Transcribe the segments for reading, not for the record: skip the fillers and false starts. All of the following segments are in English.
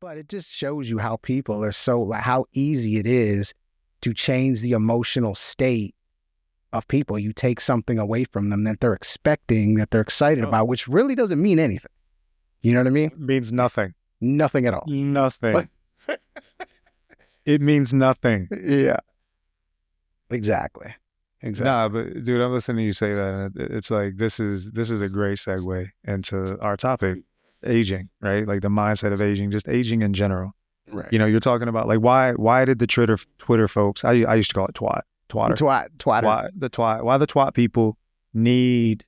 But it just shows you how people are so, like, how easy it is to change the emotional state of people. You take something away from them that they're expecting, that they're excited about, which really doesn't mean anything. You know what I mean? It means nothing. Nothing at all. Nothing. It means nothing. Yeah. Exactly. Nah, but dude, I'm listening to you say that. And it's like this is a great segue into our topic, aging, right? Like the mindset of aging, just aging in general. Right. You know, you're talking about like why did the Twitter folks? I used to call it twatter. Twatter. Why the twat people need,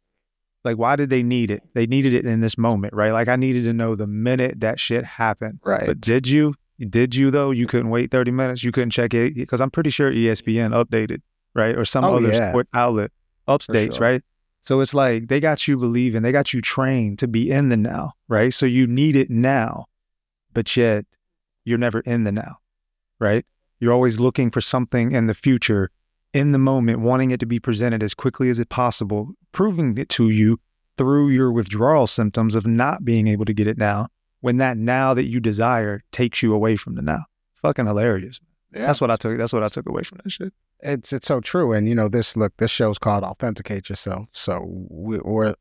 like, why did they need it? They needed it in this moment, right? Like I needed to know the minute that shit happened. Right. But did you though? You couldn't wait 30 minutes. You couldn't check it because I'm pretty sure ESPN updated, right? Or some other sport outlet updates, sure. right? So it's like they got you believing, they got you trained to be in the now, right? So you need it now, but yet you're never in the now, right? You're always looking for something in the future, in the moment, wanting it to be presented as quickly as it possible, proving it to you through your withdrawal symptoms of not being able to get it now, when that now that you desire takes you away from the now. Fucking hilarious. Yeah. That's what I took away from that shit. It's so true. And you know, this show's called Authenticate Yourself. So we're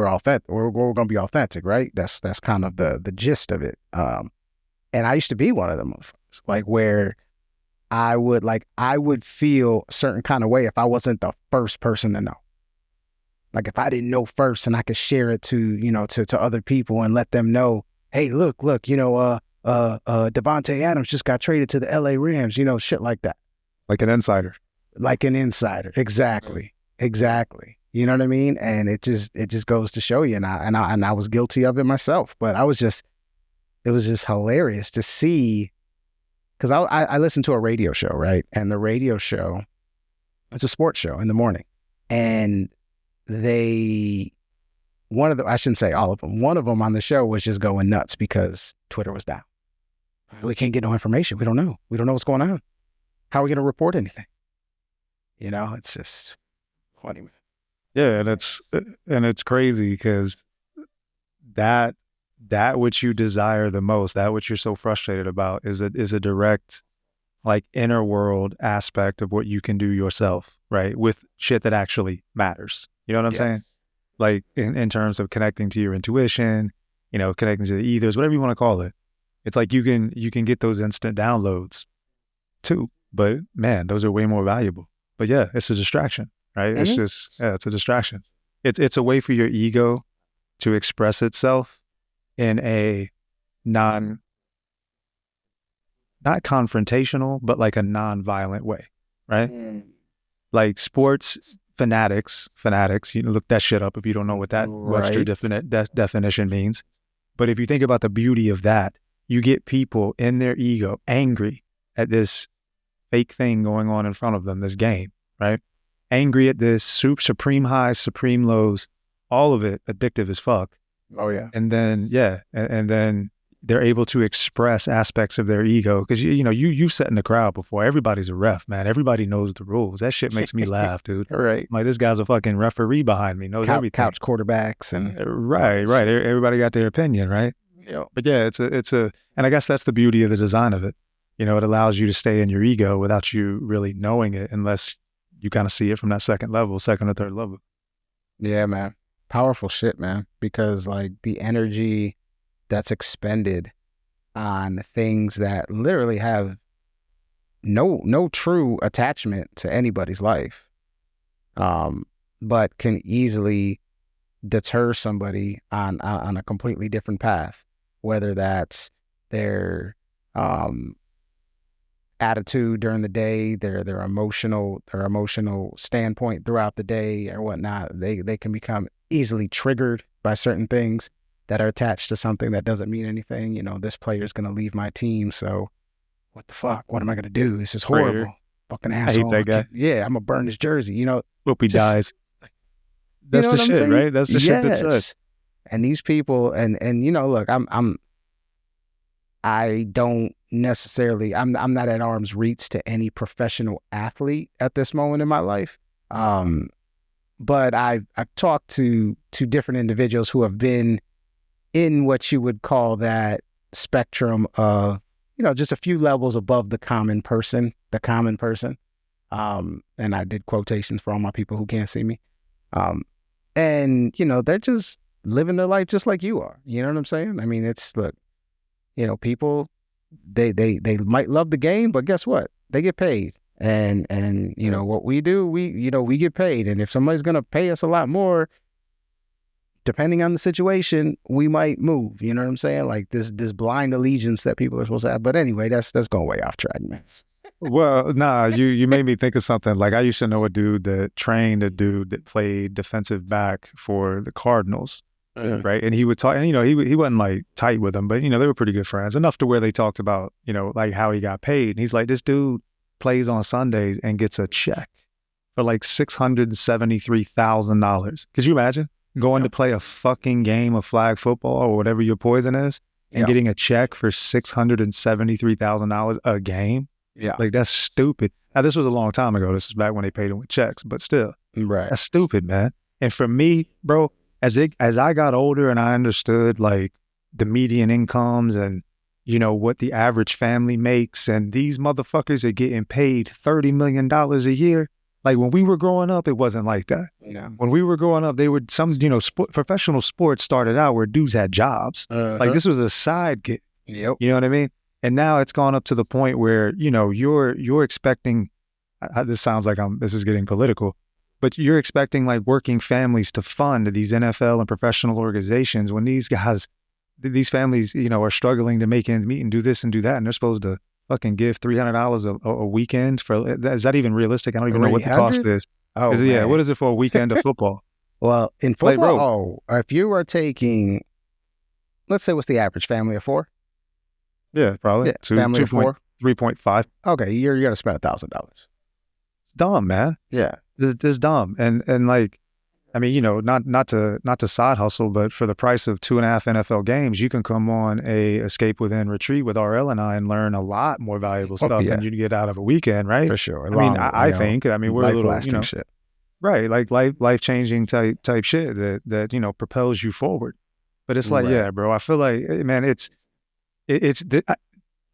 authentic. We're gonna be authentic, right? That's kind of the gist of it. And I used to be one of them, like where I would feel a certain kind of way if I wasn't the first person to know. Like if I didn't know first and I could share it to, you know, to other people and let them know, hey, look, you know, Devontae Adams just got traded to the LA Rams, you know, shit like that. Like an insider. Exactly. You know what I mean? And it just goes to show you. And I was guilty of it myself, but it was just hilarious to see, because I listened to a radio show, right? And the radio show, it's a sports show in the morning. And I shouldn't say all of them, one of them on the show was just going nuts because Twitter was down. We can't get no information. We don't know what's going on. How are we going to report anything? You know, it's just funny. Yeah, and it's crazy because that which you desire the most, that which you're so frustrated about, is a direct, like, inner world aspect of what you can do yourself, right? With shit that actually matters. You know what I'm saying? Like in terms of connecting to your intuition, you know, connecting to the ethers, whatever you want to call it. It's like you can get those instant downloads too, but man, those are way more valuable. But yeah, it's a distraction, right? Mm-hmm. It's just, it's a distraction. It's a way for your ego to express itself in a not confrontational, but like a non-violent way, right? Mm. Like sports fanatics, you can look that shit up if you don't know what that Webster definition means. But if you think about the beauty of that, you get people in their ego angry at this fake thing going on in front of them, this game, right? Angry at this supreme highs, supreme lows, all of it addictive as fuck. Oh yeah. And then, and then they're able to express aspects of their ego. Because, you know, you've sat in the crowd before. Everybody's a ref, man. Everybody knows the rules. That shit makes me laugh, dude. Right. Like, this guy's a fucking referee behind me, knows everything. Couch quarterbacks and... Right. Everybody got their opinion, right? Yeah. But yeah, it's a, and I guess that's the beauty of the design of it. You know, it allows you to stay in your ego without you really knowing it, unless you kind of see it from that second or third level. Yeah, man. Powerful shit, man. Because like the energy that's expended on things that literally have no true attachment to anybody's life, but can easily deter somebody on a completely different path, whether that's their attitude during the day, their emotional standpoint throughout the day or whatnot. They can become easily triggered by certain things that are attached to something that doesn't mean anything. You know, this player's going to leave my team, so what the fuck? What am I going to do? This is horrible. Right. Fucking asshole. I hate that guy. Yeah, I'm going to burn his jersey. You know, hope he dies. That's the shit, saying? Right? That's the shit that sucks. And these people, and you know, look, I don't necessarily, I'm not at arm's reach to any professional athlete at this moment in my life. But I've talked to different individuals who have been in what you would call that spectrum of, just a few levels above the common person. And I did quotations for all my people who can't see me. And, they're just living their life just like you are. You know what I'm saying? I mean, look, people, they might love the game, but guess what? They get paid. And what we do, we get paid. And if somebody's going to pay us a lot more, depending on the situation, we might move. You know what I'm saying? Like this blind allegiance that people are supposed to have. But anyway, that's going way off track, man. Well, nah, you made me think of something. Like I used to know a dude that trained a dude that played defensive back for the Cardinals, right? And he would talk, and he wasn't like tight with them, but they were pretty good friends, enough to where they talked about like how he got paid. And he's like, this dude plays on Sundays and gets a check for like $673,000. Could you imagine going to play a fucking game of flag football or whatever your poison is and getting a check for $673,000 a game? Yeah. Like that's stupid. Now this was a long time ago. This is back when they paid him with checks, but still, right. That's stupid, man. And for me, bro, as I got older and I understood like the median incomes and what the average family makes, and these motherfuckers are getting paid $30 million a year. Like when we were growing up, it wasn't like that. Yeah. When we were growing up, they were professional sports started out where dudes had jobs. Like this was a side gig. Yep. You know what I mean? And now it's gone up to the point where, you're expecting, this sounds like this is getting political, but you're expecting like working families to fund these NFL and professional organizations when these families, are struggling to make ends meet and do this and do that. And they're supposed to fucking give $300 a weekend for, is that even realistic? I don't even know what the cost is. Oh, what is it for a weekend of football? Well, in football, if you are taking, let's say, what's the average family of four? Yeah, probably. Family of four. 3.5. Okay, you're gonna spend $1,000. Dumb, man. Yeah, this dumb, and like, I mean, not to side hustle, but for the price of 2.5 NFL games, you can come on a Escape Within retreat with RL and I and learn a lot more valuable stuff than you get out of a weekend, right? For sure. I think we're a little, shit. Right, like life changing type shit that propels you forward. But it's like, yeah, bro, I feel like, man,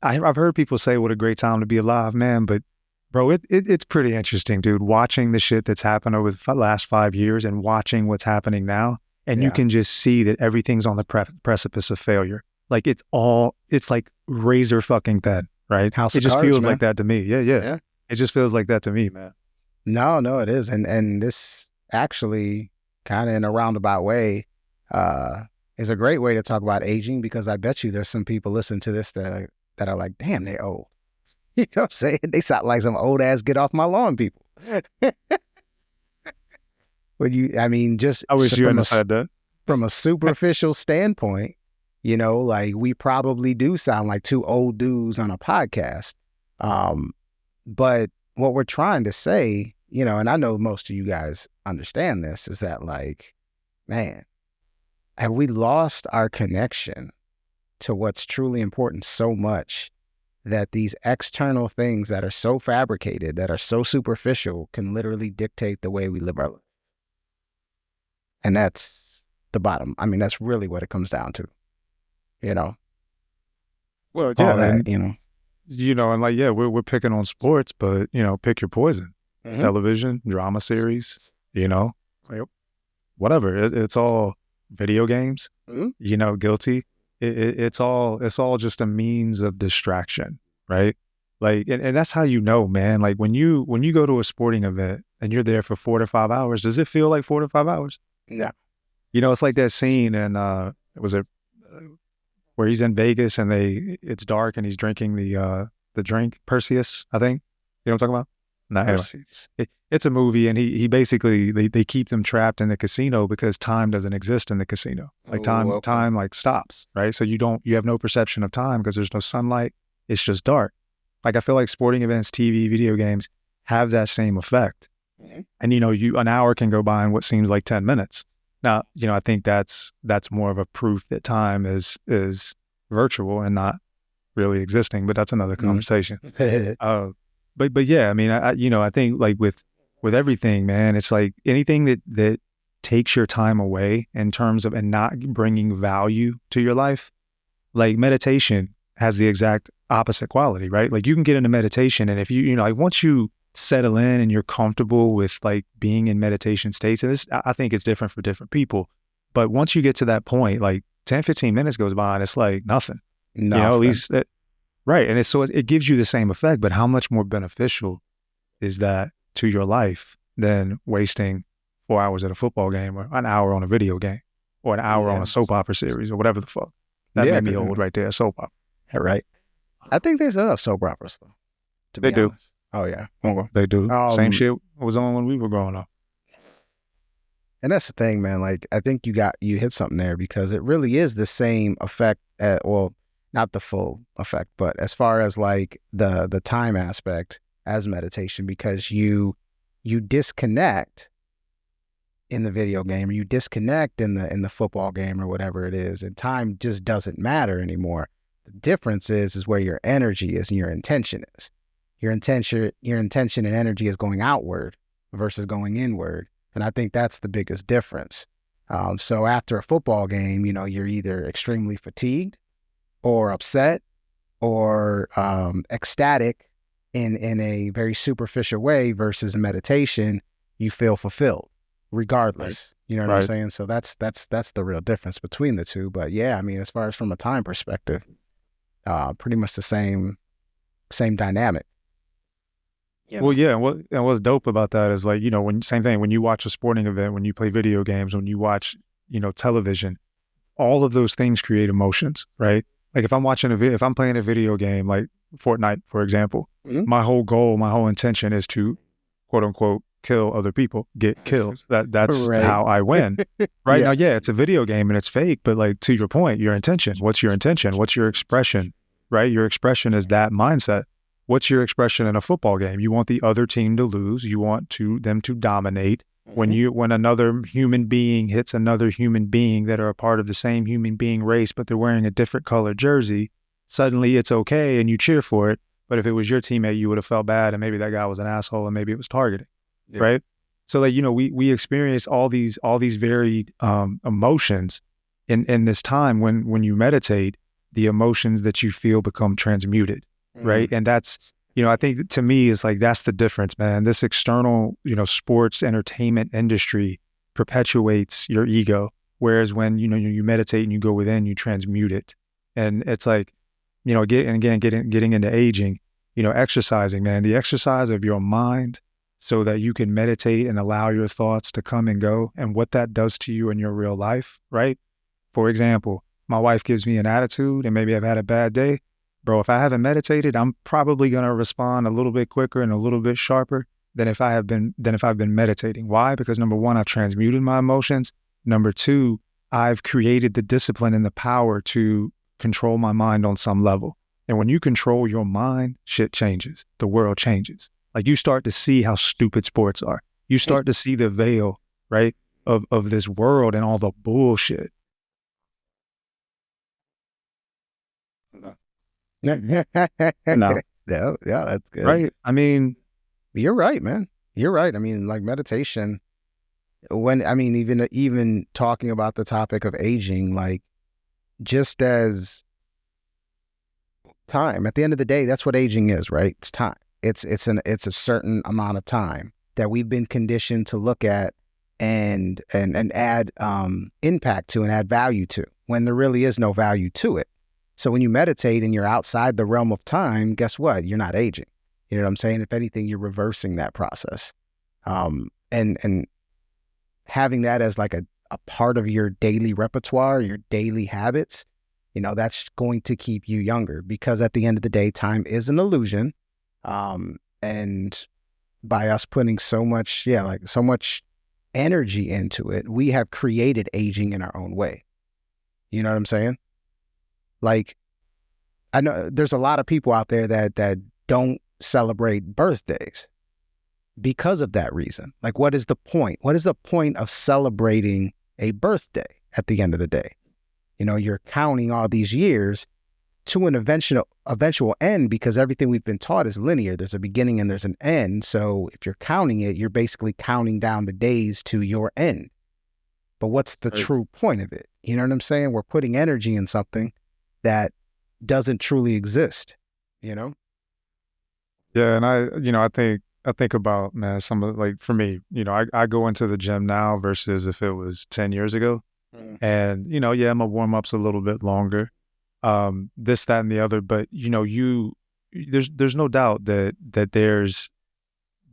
I've heard people say what a great time to be alive, man, but bro, it's pretty interesting, dude, watching the shit that's happened over the last 5 years and watching what's happening now. And you can just see that everything's on the precipice of failure. Like it's like razor fucking thin, right? House it of just cards, feels man. like that to me. Yeah. It just feels like that to me, man. No, it is. And this actually kind of in a roundabout way, is a great way to talk about aging, because I bet you there's some people listening to this that are like, damn, they old. You know what I'm saying? They sound like some old ass get off my lawn people. Just I wish you hadn't said that. From a superficial standpoint, like we probably do sound like two old dudes on a podcast. But what we're trying to say, and I know most of you guys understand this, is that like, man, have we lost our connection to what's truly important so much that these external things that are so fabricated, that are so superficial, can literally dictate the way we live our life? And that's the bottom. I mean, that's really what it comes down to, Well, yeah, that, and like, yeah, we're picking on sports, but pick your poison. Mm-hmm. Television, drama series, whatever. It's all video games. Mm-hmm. Guilty. It's all just a means of distraction, right? Like, and that's how man. Like when you go to a sporting event and you're there for 4 to 5 hours, does it feel like 4 to 5 hours? Yeah. It's like that scene in where he's in Vegas and it's dark and he's drinking the drink Perseus, I think. You know what I'm talking about? No, anyway, it's a movie, and he basically they keep them trapped in the casino because time doesn't exist in the casino. Like time like stops, right? So you have no perception of time because there's no sunlight. It's just dark. Like I feel like sporting events, TV, video games have that same effect. Mm-hmm. And an hour can go by in what seems like 10 minutes. Now, I think that's more of a proof that time is virtual and not really existing, but that's another conversation. But yeah, I mean, I think like with everything, man, it's like anything that takes your time away in terms of and not bringing value to your life, like meditation has the exact opposite quality, right? Like you can get into meditation, and if you know, like once you settle in and you're comfortable with like being in meditation states, and this, I think it's different for different people, but once you get to that point, like 10, 15 minutes goes by and it's like nothing, you know, at Nothing. least, right. And it gives you the same effect, but how much more beneficial is that to your life than wasting 4 hours at a football game or an hour on a video game or an hour on Yeah. a soap opera series or whatever the fuck. That Yeah. made me old right there, soap opera. Right. I think they still have soap operas though, to They be do. honest. Oh yeah. Okay. They do. Same shit was on when we were growing up. And that's the thing, man. Like, I think you hit something there, because it really is the same effect well, not the full effect, but as far as like the time aspect as meditation, because you disconnect in the video game, or you disconnect in the football game or whatever it is, and time just doesn't matter anymore. The difference is where your energy is and your intention is. Your intention and energy is going outward versus going inward. And I think that's the biggest difference. So after a football game, you know, you're either extremely fatigued or upset or ecstatic in a very superficial way, versus a meditation, you feel fulfilled regardless. Right. You know what I'm saying? So that's the real difference between the two. But yeah, I mean, as far as from a time perspective, pretty much the same dynamic. Yeah. Well, yeah, and what's dope about that is, like, you know, same thing when you watch a sporting event, when you play video games, when you watch, you know, television, all of those things create emotions, right? Like if I'm playing a video game like Fortnite, for example, my whole goal, my whole intention is to quote unquote kill other people, get kills. That's right. How I win. Right. Now, yeah, it's a video game and it's fake, but like to your point, your intention. What's your intention? What's your expression? Right? Your expression is that mindset. What's your expression in a football game? You want the other team to lose. You want them to dominate. When another human being hits another human being that are a part of the same human being race, but they're wearing a different colored jersey, suddenly it's okay and you cheer for it. But if it was your teammate, you would have felt bad, and maybe that guy was an asshole and maybe it was targeting, right? So like, you know, we experience all these varied emotions in this time when you meditate. The emotions that you feel become transmuted, right? And that's, you know, I think to me is like, that's the difference, man. This external, you know, sports entertainment industry perpetuates your ego. Whereas when, you know, you meditate and you go within, you transmute it. And it's like, you know, getting into aging, you know, exercising, man, the exercise of your mind so that you can meditate and allow your thoughts to come and go, and what that does to you in your real life, right? For example, my wife gives me an attitude and maybe I've had a bad day. Bro, if I haven't meditated, I'm probably going to respond a little bit quicker and a little bit sharper than if I've been meditating. Why? Because number one, I've transmuted my emotions. Number two, I've created the discipline and the power to control my mind on some level. And when you control your mind, shit changes. The world changes. Like you start to see how stupid sports are. You start to see the veil, right, of this world and all the bullshit. No. Yeah, that's good. Right. I mean, you're right, man. You're right. I mean, like meditation, even talking about the topic of aging, like just as time, at the end of the day, that's what aging is, right? It's time. It's a certain amount of time that we've been conditioned to look at and add impact to and add value to, when there really is no value to it. So when you meditate and you're outside the realm of time, guess what? You're not aging. You know what I'm saying? If anything, you're reversing that process. And having that as like a part of your daily repertoire, your daily habits, you know, that's going to keep you younger, because at the end of the day, time is an illusion. And by us putting so much energy into it, we have created aging in our own way. You know what I'm saying? Like, I know there's a lot of people out there that don't celebrate birthdays because of that reason. Like, what is the point? What is the point of celebrating a birthday at the end of the day? You know, you're counting all these years to an eventual end, because everything we've been taught is linear. There's a beginning and there's an end. So if you're counting it, you're basically counting down the days to your end. But what's the true point of it? You know what I'm saying? We're putting energy in something that doesn't truly exist, you know? Yeah, and I think about, man, some of, like, for me, I go into the gym now versus if it was 10 years ago. Mm. And, yeah, my warm-up's a little bit longer. This, that, and the other, but there's no doubt that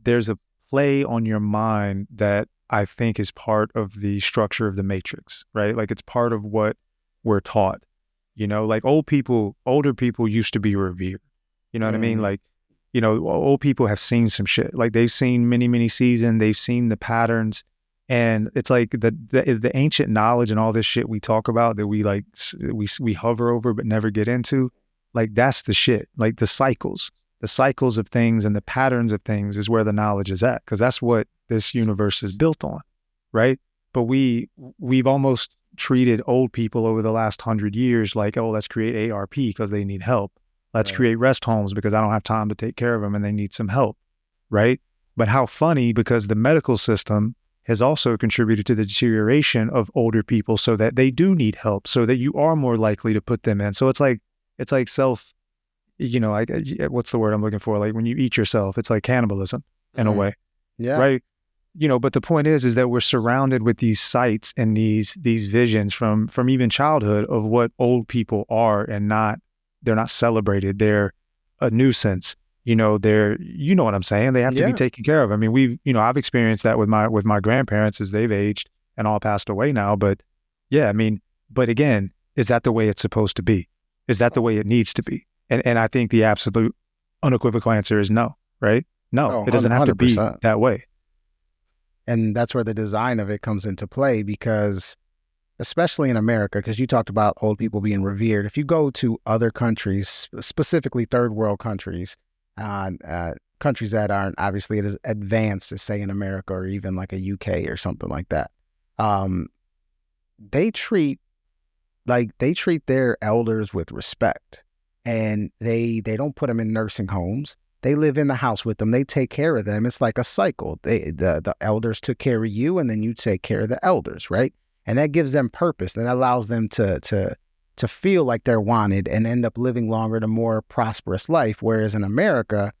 there's a play on your mind that I think is part of the structure of the matrix, right? Like, it's part of what we're taught. Like, older people used to be revered. You know what I mean? Mm. Like, old people have seen some shit. Like, they've seen many, many seasons. They've seen the patterns. And it's like the ancient knowledge and all this shit we talk about that we like, we hover over but never get into. Like, that's the shit. Like, the cycles of things and the patterns of things is where the knowledge is at, because that's what this universe is built on, right? But we've almost treated old people over the last 100 years like, oh, let's create ARP because they need help. Let's Right. create rest homes because I don't have time to take care of them and they need some help, right? But how funny, because the medical system has also contributed to the deterioration of older people so that they do need help, so that you are more likely to put them in. So it's like self, what's the word I'm looking for? Like, when you eat yourself, it's like cannibalism in a Mm. way, Yeah. right? But the point is that we're surrounded with these sights and these visions from even childhood of what old people are, and they're not celebrated. They're a nuisance. They're, what I'm saying? They have to be Yeah. taken care of. I mean, I've experienced that with my grandparents as they've aged and all passed away now. But yeah, I mean, but again, is that the way it's supposed to be? Is that the way it needs to be? And I think the absolute unequivocal answer is no, right? No, Oh, it doesn't have to be 100%. that way. And that's where the design of it comes into play, because especially in America, because you talked about old people being revered. If you go to other countries, specifically third world countries, countries that aren't obviously as advanced as, say, in America or even like a UK or something like that, um, they treat their elders with respect, and they don't put them in nursing homes. They live in the house with them. They take care of them. It's like a cycle. The elders took care of you, and then you take care of the elders, right? And that gives them purpose. And that allows them to feel like they're wanted and end up living longer and a more prosperous life. Whereas in America,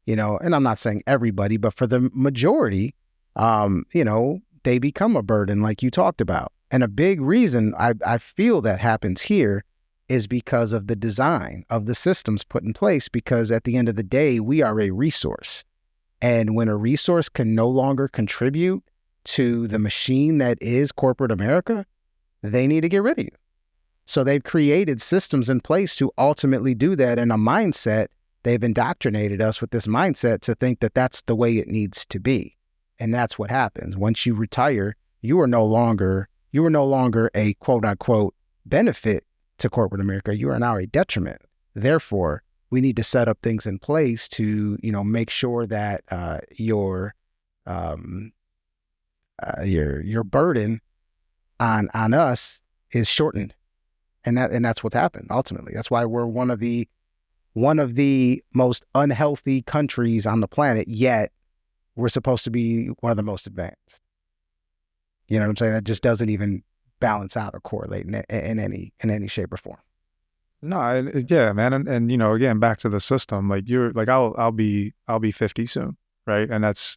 and I'm not saying everybody, but for the majority, they become a burden, like you talked about. And a big reason I feel that happens here is because of the design of the systems put in place, because at the end of the day, we are a resource. And when a resource can no longer contribute to the machine that is corporate America, they need to get rid of you. So they've created systems in place to ultimately do that. And a mindset, they've indoctrinated us with this mindset to think that that's the way it needs to be. And that's what happens. Once you retire, you are no longer a quote unquote benefit to corporate America. You are now a detriment. Therefore, we need to set up things in place to, make sure that your burden on us is shortened, and that's what's happened ultimately. That's why we're one of the most unhealthy countries on the planet. Yet we're supposed to be one of the most advanced. You know what I'm saying? That just doesn't even balance out or correlate in any shape or form. No, yeah, man, and again, back to the system. Like, you're like, I'll be 50 soon, right? And that's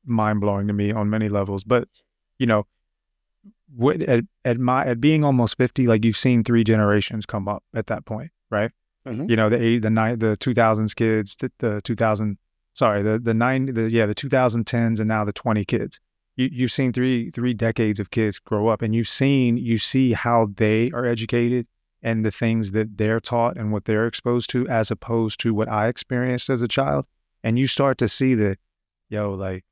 mind blowing to me on many levels. But at being almost 50, like, you've seen 3 generations come up at that point, right? Mm-hmm. The 2000s kids, the 2010s, and now the 20 kids. You've seen three decades of kids grow up, and you see how they are educated and the things that they're taught and what they're exposed to, as opposed to what I experienced as a child. And you start to see that, like,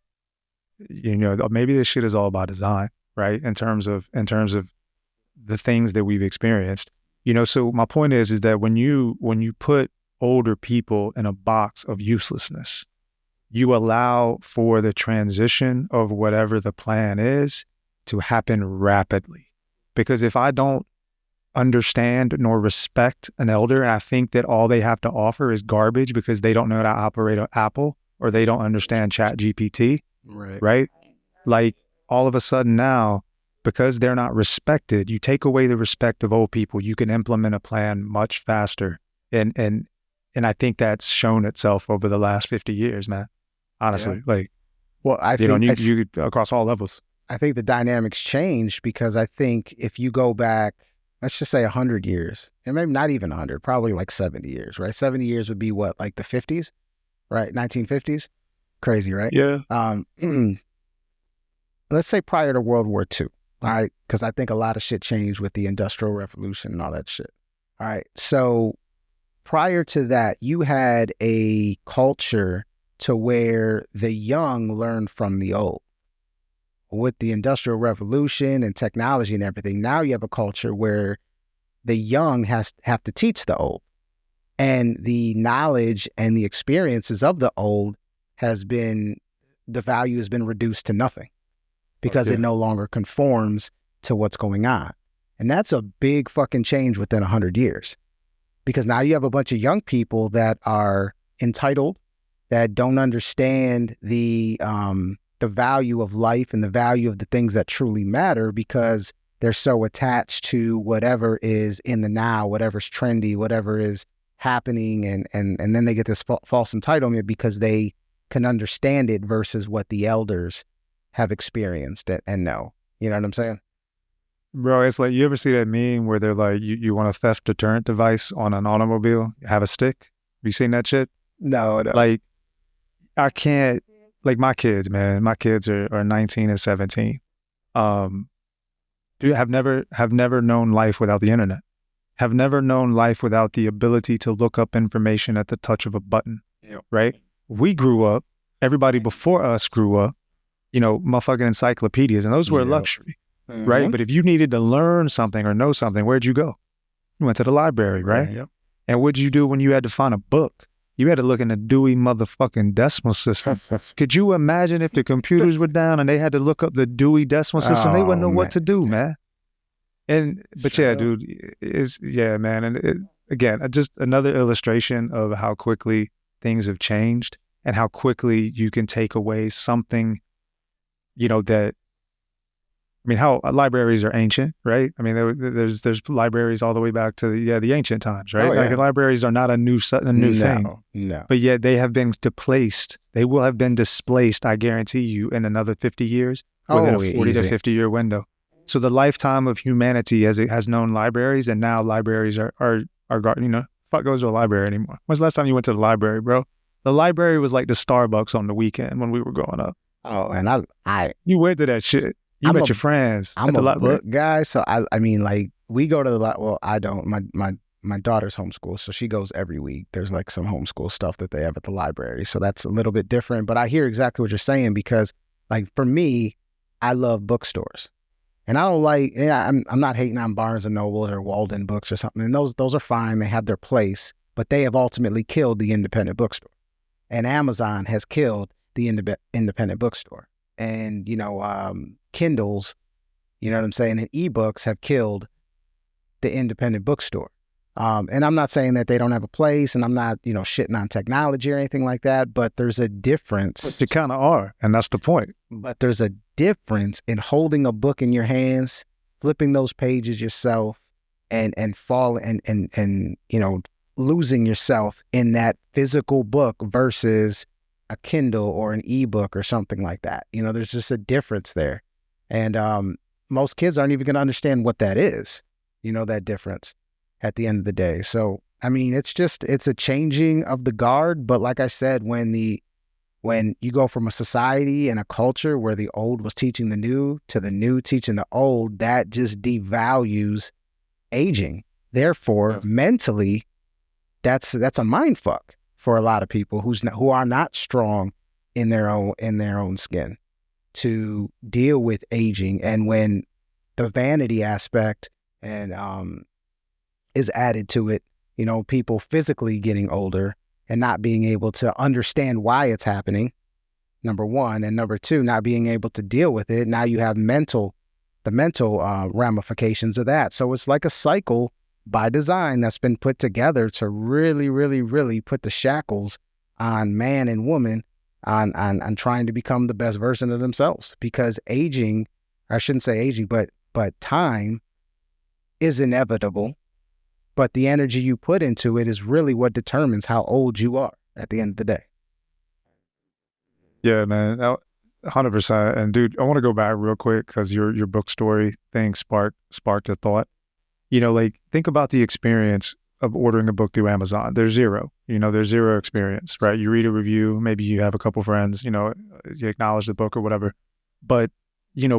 maybe this shit is all by design, right? In terms of the things that we've experienced, so my point is that when you put older people in a box of uselessness, you allow for the transition of whatever the plan is to happen rapidly. Because if I don't understand nor respect an elder, and I think that all they have to offer is garbage because they don't know how to operate an Apple, or they don't understand Chat GPT, Right. right? Like, all of a sudden now, because they're not respected, you take away the respect of old people, you can implement a plan much faster. And I think that's shown itself over the last 50 years, man. Honestly, like, well, I you know, think you across all levels. I think the dynamics changed because I think if you go back, let's just say 100 years, and maybe not even 100, probably like 70 years, right? 70 years would be what, like the 50s, right? 1950s? Crazy, right? Yeah. Let's say prior to World War II, all right? Because I think a lot of shit changed with the Industrial Revolution and all that shit. All right. So prior to that, you had a culture to where the young learned from the old. With the Industrial Revolution and technology and everything, now you have a culture where the young have to teach the old. And the knowledge and the experiences of the old the value has been reduced to nothing because it no longer conforms to what's going on. And that's a big fucking change within 100 years. Because now you have a bunch of young people that are entitled, that don't understand the value of life and the value of the things that truly matter because they're so attached to whatever is in the now, whatever's trendy, whatever is happening. And then they get this false entitlement because they can understand it versus what the elders have experienced and know. You know what I'm saying? Bro, it's like, you ever see that meme where they're like, you want a theft deterrent device on an automobile? Have a stick? You seen that shit? No. Like, I can't, like, my kids, man, my kids are 19 and 17. Have never known life without the internet. Have never known life without the ability to look up information at the touch of a button. Yep. Right? We grew up, everybody before us grew up, you know, motherfucking encyclopedias, and those were a luxury. Mm-hmm. Right? But if you needed to learn something or know something, where'd you go? You went to the library, right? Yep. And what'd you do when you had to find a book? You had to look in the Dewey motherfucking Decimal System. Could you imagine if the computers were down and they had to look up the Dewey Decimal System? They wouldn't know what to do, man. But yeah, dude, man. And again, just another illustration of how quickly things have changed and how quickly you can take away something, you know, that, I mean, how libraries are ancient, right? I mean, there's libraries all the way back to the ancient times, right? Oh, yeah. Like, libraries are not a new thing. No. But yet they have been displaced. They will have been displaced, I guarantee you, in another 50 years within a 40 to 50 year window. So the lifetime of humanity as it has known libraries, and now libraries are you know, fuck goes to a library anymore. When's the last time you went to the library, bro? The library was like the Starbucks on the weekend when we were growing up. Oh, and you went to that shit. You met your friends. I'm a book guy, so I mean, like, we go to the well, I don't. My daughter's homeschooled, so she goes every week. There's like some homeschool stuff that they have at the library, so that's a little bit different. But I hear exactly what you're saying because, like, for me, I love bookstores, and I don't like. Yeah, I'm not hating on Barnes and Nobles or Walden Books or something. And those are fine. They have their place, but they have ultimately killed the independent bookstore, and Amazon has killed the independent bookstore, and you know. Kindles, you know what I'm saying, and ebooks have killed the independent bookstore. And I'm not saying that they don't have a place, and I'm not, you know, shitting on technology or anything like that, but there's a difference. But you kind of are, and that's the point. But there's a difference in holding a book in your hands, flipping those pages yourself, and you know, losing yourself in that physical book versus a Kindle or an ebook or something like that. You know, there's just a difference there. And most kids aren't even going to understand what that is, you know, that difference at the end of the day. So, I mean, it's a changing of the guard. But like I said, when you go from a society and a culture where the old was teaching the new to the new teaching the old, that just devalues aging. Therefore, mentally, that's a mind fuck for a lot of people who are not strong in their own skin to deal with aging. And when the vanity aspect and is added to it, you know, people physically getting older and not being able to understand why it's happening, number one, and number two, not being able to deal with it. Now you have the mental ramifications of that. So it's like a cycle by design that's been put together to really, really, really put the shackles on man and woman on trying to become the best version of themselves, because aging, I shouldn't say aging, but time is inevitable. But the energy you put into it is really what determines how old you are at the end of the day. Yeah, man, 100%. And dude, I want to go back real quick because your book story thing sparked a thought. Like think about the experience of ordering a book through Amazon. There's zero, there's zero experience, right? You read a review, maybe you have a couple friends, you acknowledge the book or whatever. But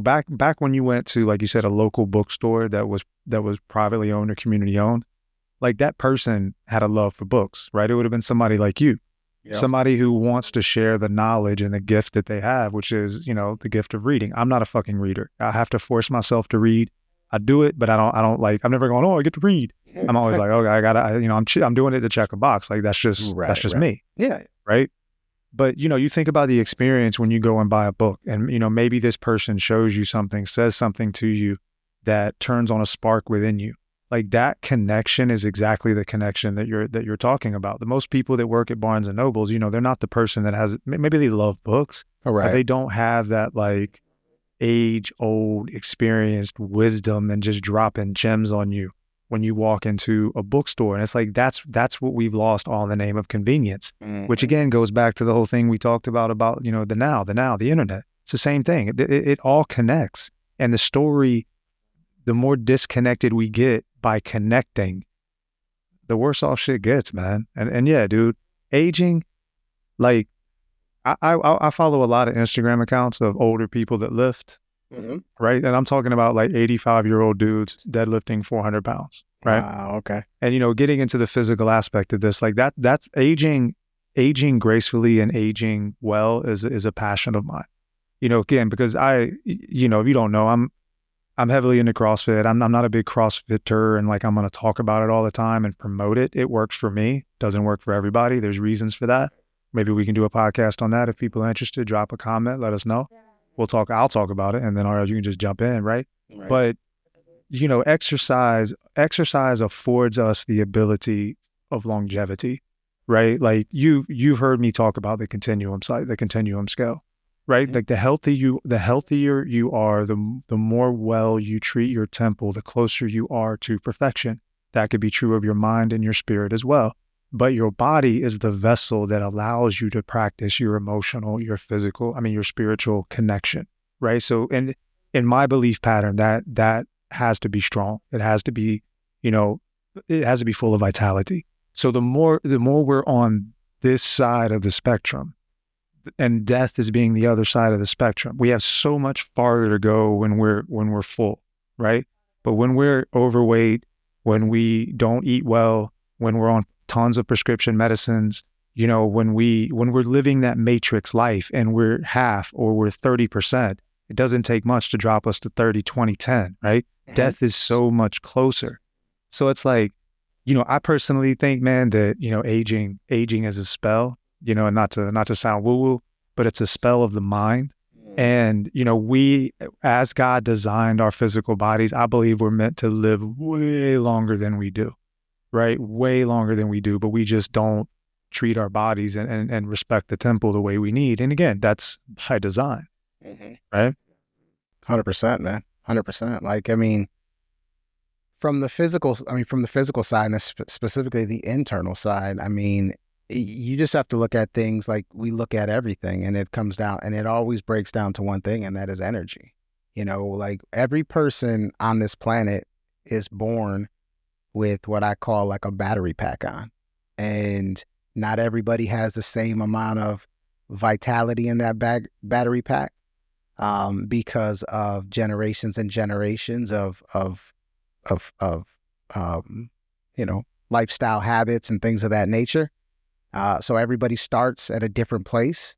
back when you went to, like you said, a local bookstore that was privately owned or community owned, like that person had a love for books, right? It would have been somebody like you, somebody who wants to share the knowledge and the gift that they have, which is, the gift of reading. I'm not a fucking reader. I have to force myself to read. I do it, but I don't like, I'm never going, oh, I get to read. I'm always like, okay, I'm doing it to check a box. Like that's just me. Yeah. Right. But, you think about the experience when you go and buy a book and, maybe this person shows you something, says something to you that turns on a spark within you. Like that connection is exactly the connection that you're talking about. The most people that work at Barnes and Nobles, they're not the person that has, maybe they love books, but they don't have that like age-old experienced wisdom and just dropping gems on you when you walk into a bookstore. And it's like, that's what we've lost all in the name of convenience, which again goes back to the whole thing we talked about, the internet. It's the same thing. It all connects. And the story, the more disconnected we get by connecting, the worse all shit gets, man. And yeah, dude, aging, like I follow a lot of Instagram accounts of older people that lift, right? And I'm talking about like 85-year-old dudes deadlifting 400 pounds, right? Wow, okay. And, getting into the physical aspect of this, like that's aging gracefully and aging well is a passion of mine. Again, because if you don't know, I'm heavily into CrossFit. I'm not a big CrossFitter and like I'm going to talk about it all the time and promote it. It works for me. Doesn't work for everybody. There's reasons for that. Maybe we can do a podcast on that. If people are interested, drop a comment, let us know. I'll talk about it. And then you can just jump in, right? But, exercise affords us the ability of longevity, right? Like you've heard me talk about the continuum scale. Right? Like the healthier you are, the more well you treat your temple, the closer you are to perfection. That could be true of your mind and your spirit as well. But your body is the vessel that allows you to practice your emotional, your physical, your spiritual connection, right? So in my belief pattern, that has to be strong. It has to be, it has to be full of vitality. So the more we're on this side of the spectrum, and death is being the other side of the spectrum, we have so much farther to go when we're full, right? But when we're overweight, when we don't eat well, when we're on tons of prescription medicines, when we're living that matrix life and we're half or we're 30%, it doesn't take much to drop us to 30, 20, 10, right? Death is so much closer. So it's like, I personally think, man, that, aging is a spell, and not to sound woo-woo, but it's a spell of the mind. And, we, as God designed our physical bodies, I believe we're meant to live way longer than we do, right? Way longer than we do, but we just don't treat our bodies and respect the temple the way we need. And again, that's by design, right? 100%, man. 100%. Like, from the physical side, and specifically the internal side, you just have to look at things like we look at everything, and it comes down, and it always breaks down to one thing, and that is energy. Like every person on this planet is born with what I call like a battery pack on, and not everybody has the same amount of vitality in that battery pack, because of generations and generations of lifestyle habits and things of that nature. So everybody starts at a different place,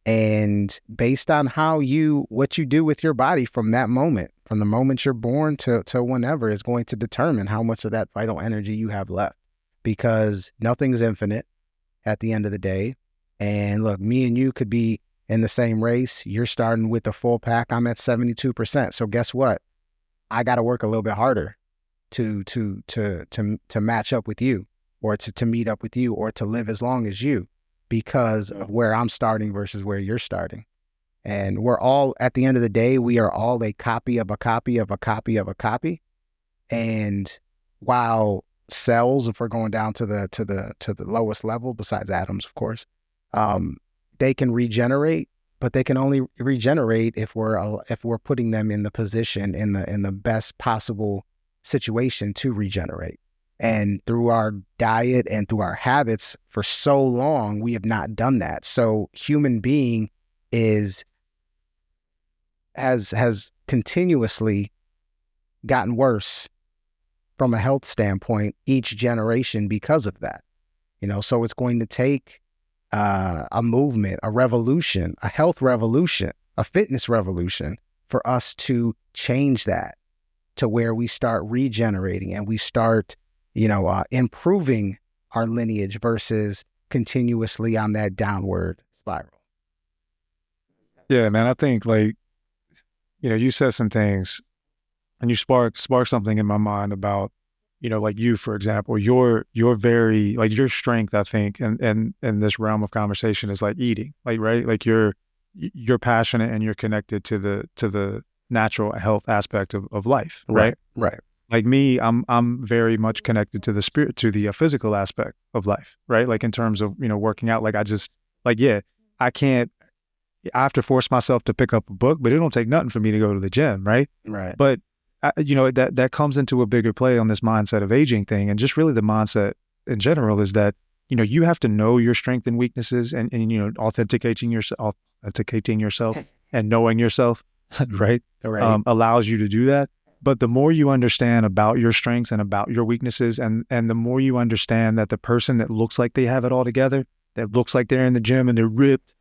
and based on what you do with your body from the moment you're born to whenever, is going to determine how much of that vital energy you have left, because nothing's infinite at the end of the day. And look, me and you could be in the same race. You're starting with the full pack. I'm at 72%. So guess what? I got to work a little bit harder to match up with you, or to meet up with you, or to live as long as you, because of where I'm starting versus where you're starting. And we're all, at the end of the day, we are all a copy of a copy of a copy of a copy. And while cells, if we're going down to the lowest level, besides atoms, of course, they can regenerate, but they can only regenerate if we're putting them in the position, in the best possible situation to regenerate. And through our diet and through our habits for so long, we have not done that. So human being has continuously gotten worse from a health standpoint each generation because of that. So it's going to take a movement, a revolution, a health revolution, a fitness revolution for us to change that to where we start regenerating and we start, improving our lineage versus continuously on that downward spiral. Yeah, man, I think you said some things and you spark something in my mind about, like you, for example, your very, like your strength, I think, and in this realm of conversation is like eating, like, right? Like you're passionate and you're connected to the natural health aspect of life, right? Right. Like me, I'm very much connected to the spirit, to the physical aspect of life, right? Like in terms of, working out, like I have to force myself to pick up a book, but it don't take nothing for me to go to the gym, right? Right. But that comes into a bigger play on this mindset of aging thing, and just really the mindset in general is that you have to know your strengths and weaknesses, and authenticating yourself and knowing yourself, right? Allows you to do that. But the more you understand about your strengths and about your weaknesses, and the more you understand that the person that looks like they have it all together, that looks like they're in the gym and they're ripped,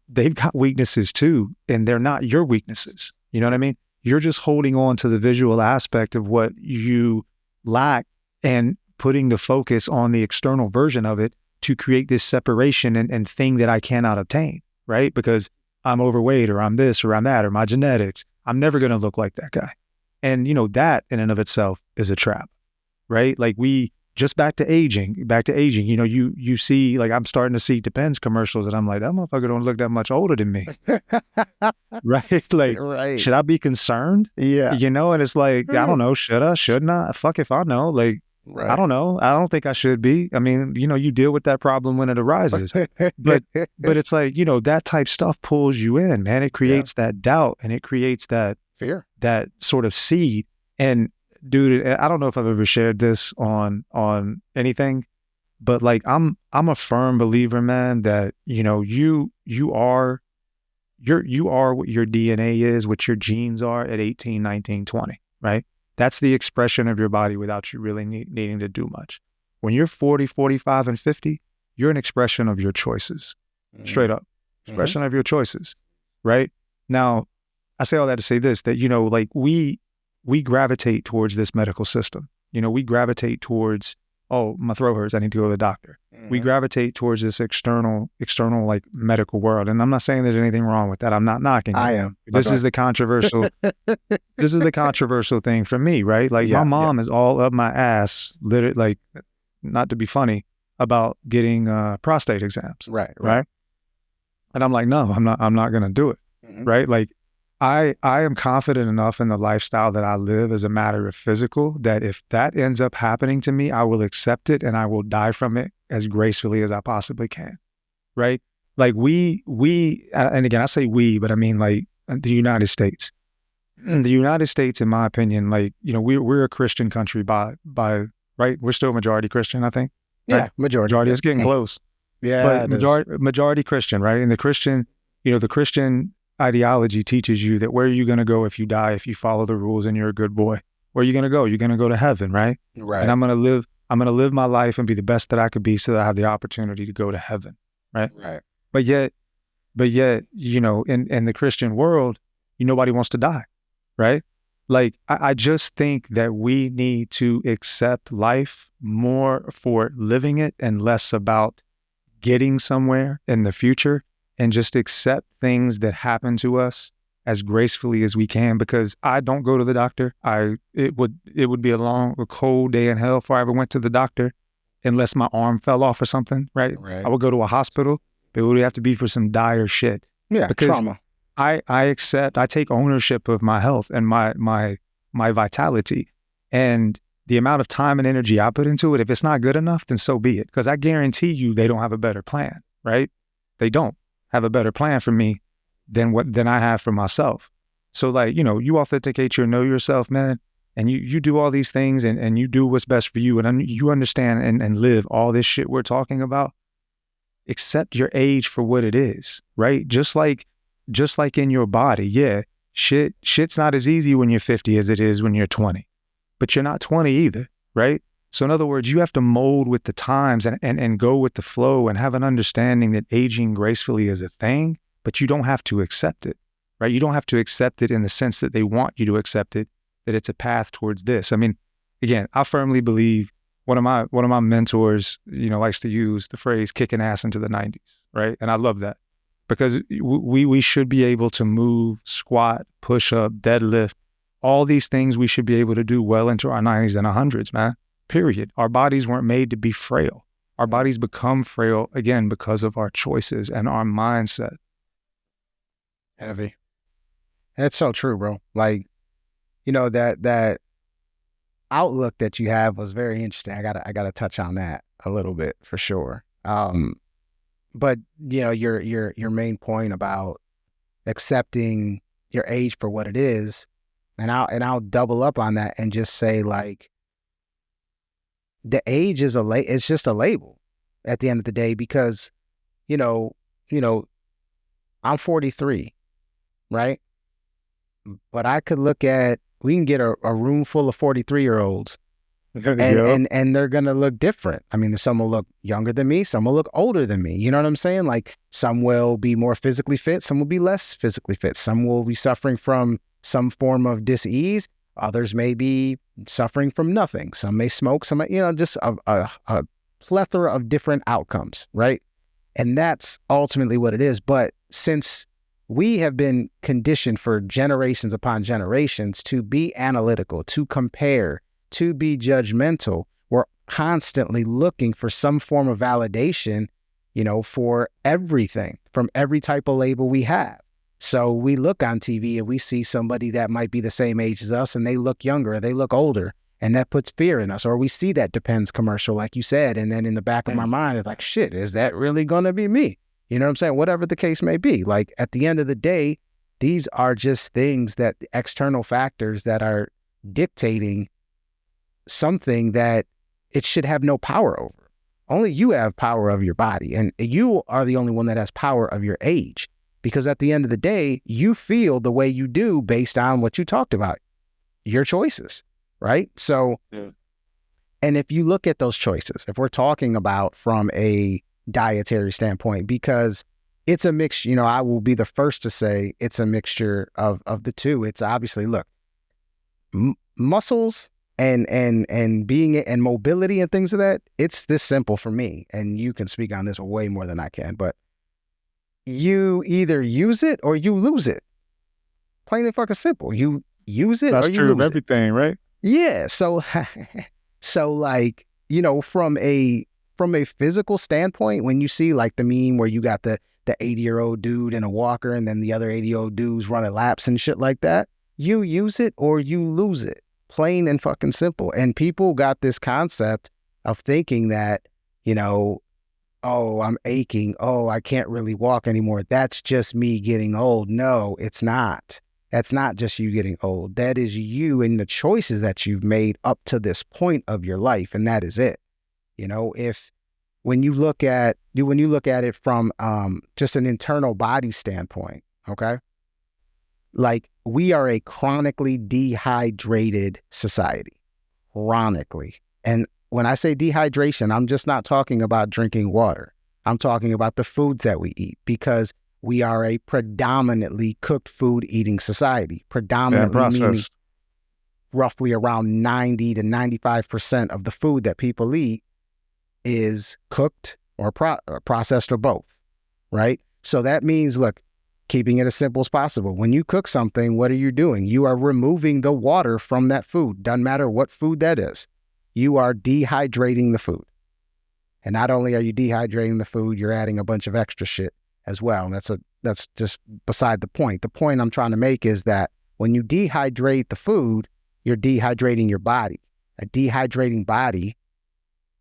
they've got weaknesses too, and they're not your weaknesses. You know what I mean? You're just holding on to the visual aspect of what you lack and putting the focus on the external version of it to create this separation and thing that I cannot obtain, right? Because I'm overweight, or I'm this, or I'm that, or my genetics, I'm never going to look like that guy. And, that in and of itself is a trap, right? Like just back to aging, you see, like I'm starting to see Depends commercials and I'm like, that motherfucker don't look that much older than me. Right? Like, right. Should I be concerned? Yeah. And it's like, I don't know, should I, shouldn't I? Fuck if I know. Like, right. I don't know. I don't think I should be. I mean, you deal with that problem when it arises, but it's like, that type stuff pulls you in, man. It creates that doubt, and it creates that fear, that sort of seed. And dude, I don't know if I've ever shared this on anything, but like I'm a firm believer, man, that you are what your DNA is, what your genes are at 18, 19, 20, right? That's the expression of your body without you really needing to do much. When you're 40, 45, and 50, you're an expression of your choices. Straight up. Expression of your choices, right? Now, I say all that to say this, that, like we gravitate towards this medical system. We gravitate towards, oh, my throat hurts, I need to go to the doctor. We gravitate towards this external like medical world. And I'm not saying there's anything wrong with that. I'm not knocking it. I am. This is the controversial thing for me, right? Like my mom is all up my ass, literally, like, not to be funny, about getting prostate exams. Right. And I'm like, no, I'm not going to do it. Right. Like, I am confident enough in the lifestyle that I live as a matter of physical, that if that ends up happening to me, I will accept it and I will die from it as gracefully as I possibly can. Right. Like we, and again, I say we, but I mean like the United States. The United States, in my opinion, like, we're a Christian country by right. We're still majority Christian, I think. Yeah. Right? Majority. It's getting close. Yeah. But majority Christian, right? And the Christian ideology teaches you that where are you going to go if you die, if you follow the rules and you're a good boy? Where are you going to go? You're going to go to heaven, right? Right. And I'm going to live my life and be the best that I could be so that I have the opportunity to go to heaven, right? Right. But yet, in the Christian world, nobody wants to die, right? Like, I just think that we need to accept life more for living it and less about getting somewhere in the future, and just accept things that happen to us as gracefully as we can, because I don't go to the doctor. It would be a cold day in hell if I ever went to the doctor, unless my arm fell off or something, right? I would go to a hospital, but it would have to be for some dire shit. Yeah, because trauma. I take ownership of my health and my vitality, and the amount of time and energy I put into it. If it's not good enough, then so be it. Because I guarantee you, they don't have a better plan, right? They don't have a better plan for me than I have for myself. So like, you authenticate your know yourself, man, and you do all these things and you do what's best for you, and you understand and live all this shit we're talking about. Accept your age for what it is, right? Just like in your body, yeah, shit's not as easy when you're 50 as it is when you're 20, but you're not 20 either, right? So in other words, you have to mold with the times and go with the flow and have an understanding that aging gracefully is a thing, but you don't have to accept it, right? You don't have to accept it in the sense that they want you to accept it, that it's a path towards this. I mean, again, I firmly believe one of my mentors, likes to use the phrase kicking ass into the 90s, right? And I love that because we should be able to move, squat, push up, deadlift, all these things we should be able to do well into our 90s and 100s, man, period. Our bodies weren't made to be frail. Our bodies become frail, again, because of our choices and our mindset. Heavy. That's so true, bro. Like, that outlook that you have was very interesting. I gotta touch on that a little bit for sure. But your main point about accepting your age for what it is, and I'll double up on that and just say, like, the age is it's just a label at the end of the day, because I'm 43, right? But I could we can get a room full of 43-year-olds and they're going to look different. I mean, some will look younger than me, some will look older than me. You know what I'm saying? Like, some will be more physically fit, some will be less physically fit. Some will be suffering from some form of dis-ease. Others may be suffering from nothing. Some may smoke, some, just a plethora of different outcomes, right? And that's ultimately what it is. But since we have been conditioned for generations upon generations to be analytical, to compare, to be judgmental, we're constantly looking for some form of validation, for everything, from every type of label we have. So we look on TV and we see somebody that might be the same age as us and they look younger, they look older, and that puts fear in us. Or we see that Depends commercial, like you said, and then in the back of my mind, it's like, shit, is that really going to be me? You know what I'm saying? Whatever the case may be. Like, at the end of the day, these are just things, that external factors that are dictating something that it should have no power over. Only you have power of your body, and you are the only one that has power of your age. Because at the end of the day, you feel the way you do based on what you talked about, your choices, right? So, yeah. And if you look at those choices, if we're talking about from a dietary standpoint, because it's a mixture, I will be the first to say it's a mixture of the two. It's obviously, look, muscles and being and mobility and things of that, it's this simple for me. And you can speak on this way more than I can, but you either use it or you lose it. Plain and fucking simple. You use it That's or you true lose of everything, it. Right? Yeah. So like, from a physical standpoint, when you see like the meme where you got the 80-year-old dude in a walker and then the other 80-year-old dudes running laps and shit like that, you use it or you lose it. Plain and fucking simple. And people got this concept of thinking that, oh, I'm aching. Oh, I can't really walk anymore. That's just me getting old. No, it's not. That's not just you getting old. That is you and the choices that you've made up to this point of your life. And that is it. When you look at it from just an internal body standpoint, okay? Like, we are a chronically dehydrated society. Chronically. And when I say dehydration, I'm just not talking about drinking water. I'm talking about the foods that we eat, because we are a predominantly cooked food eating society. Predominantly meaning roughly around 90 to 95% of the food that people eat is cooked or processed or both, right? So that means, look, keeping it as simple as possible. When you cook something, what are you doing? You are removing the water from that food. Doesn't matter what food that is. You are dehydrating the food. And not only are you dehydrating the food, you're adding a bunch of extra shit as well. And that's just beside the point. The point I'm trying to make is that when you dehydrate the food, you're dehydrating your body. A dehydrating body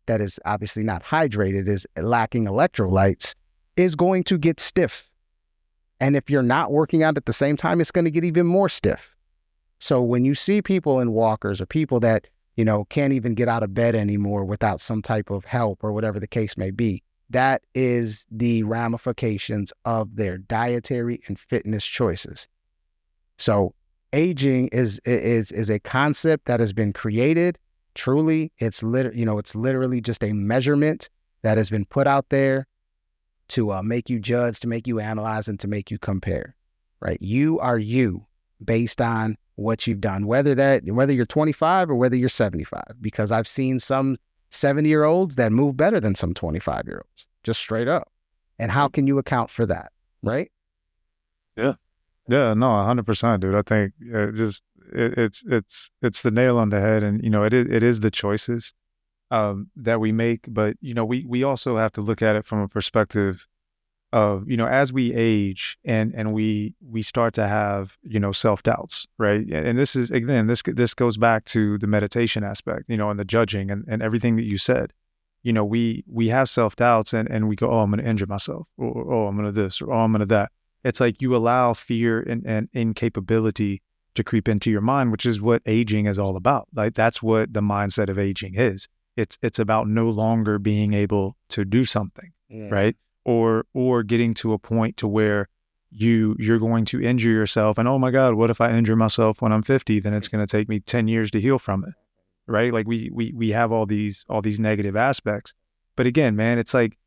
that is obviously not hydrated, is lacking electrolytes, is going to get stiff. And if you're not working out at the same time, it's going to get even more stiff. So when you see people in walkers or people that, you know, can't even get out of bed anymore without some type of help or whatever the case may be, that is the ramifications of their dietary and fitness choices. So aging is a concept that has been created. Truly, it's literally just a measurement that has been put out there to make you judge, to make you analyze, and to make you compare, right? You are you based on what you've done, whether you're 25 or whether you're 75, because I've seen some 70-year-olds that move better than some 25-year-olds, just straight up. And how can you account for that, right? Yeah. Yeah, no, 100%, dude. I think it's the nail on the head, and it is the choices that we make, but we also have to look at it from a perspective of as we age and we start to have self-doubts, right? And this is, again, this goes back to the meditation aspect, and the judging and everything that you said. We have self-doubts and we go, oh, I'm going to injure myself, or oh, I'm going to this, or oh, I'm going to that. It's like you allow fear and incapability to creep into your mind, which is what aging is all about. Like, that's what the mindset of aging is. It's about no longer being able to do something, right? Or getting to a point to where you're going to injure yourself, and oh my God, what if I injure myself when I'm 50? Then it's going to take me 10 years to heal from it, right? Like we have all these negative aspects. But again, man, it's like,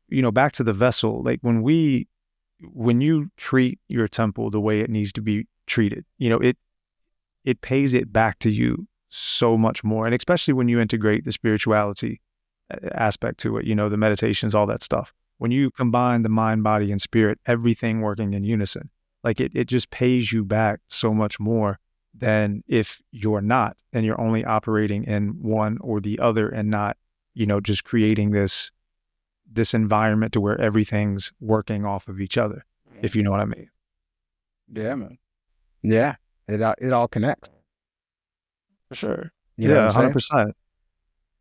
back to the vessel. Like when you treat your temple the way it needs to be treated, it pays it back to you so much more. And especially when you integrate the spirituality aspect to it, the meditations, all that stuff. When you combine the mind, body, and spirit, everything working in unison, like it just pays you back so much more than if you're not, and you're only operating in one or the other, and not, just creating this environment to where everything's working off of each other, if you know what I mean. Yeah, man. Yeah, it all connects. For sure. You know Yeah, what I'm 100%.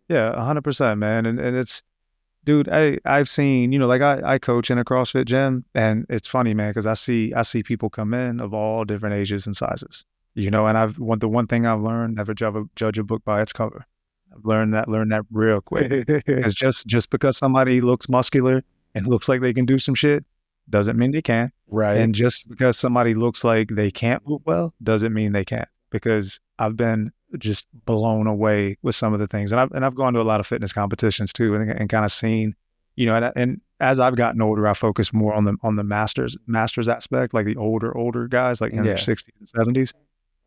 Yeah, 100%, man. And it's, dude, I've seen, like I coach in a CrossFit gym, and it's funny, man, because I see people come in of all different ages and sizes, and the one thing I've learned, never judge a book by its cover. I've learned that real quick. Because just because somebody looks muscular and looks like they can do some shit doesn't mean they can. Right. And just because somebody looks like they can't move well doesn't mean they can't. Because I've been just blown away with some of the things, and I've gone to a lot of fitness competitions too, and kind of seen, and as I've gotten older, I focus more on the masters aspect, like the older guys, like in their 60s and 70s.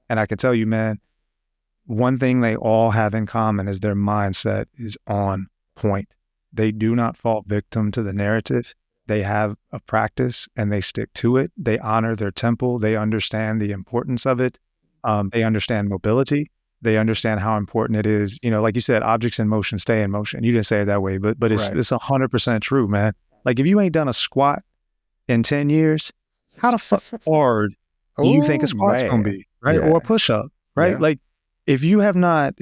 And I can tell you, man, one thing they all have in common is their mindset is on point. They do not fall victim to the narrative. They have a practice and they stick to it. They honor their temple. They understand the importance of it. They understand mobility. They understand how important it is. Like you said, objects in motion stay in motion. You didn't say it that way, but it's 100% true, man. Like, if you ain't done a squat in 10 years, how the fuck hard do you think a squat's gonna be, right? Yeah. Or a push-up, right? Yeah. Like, if you have not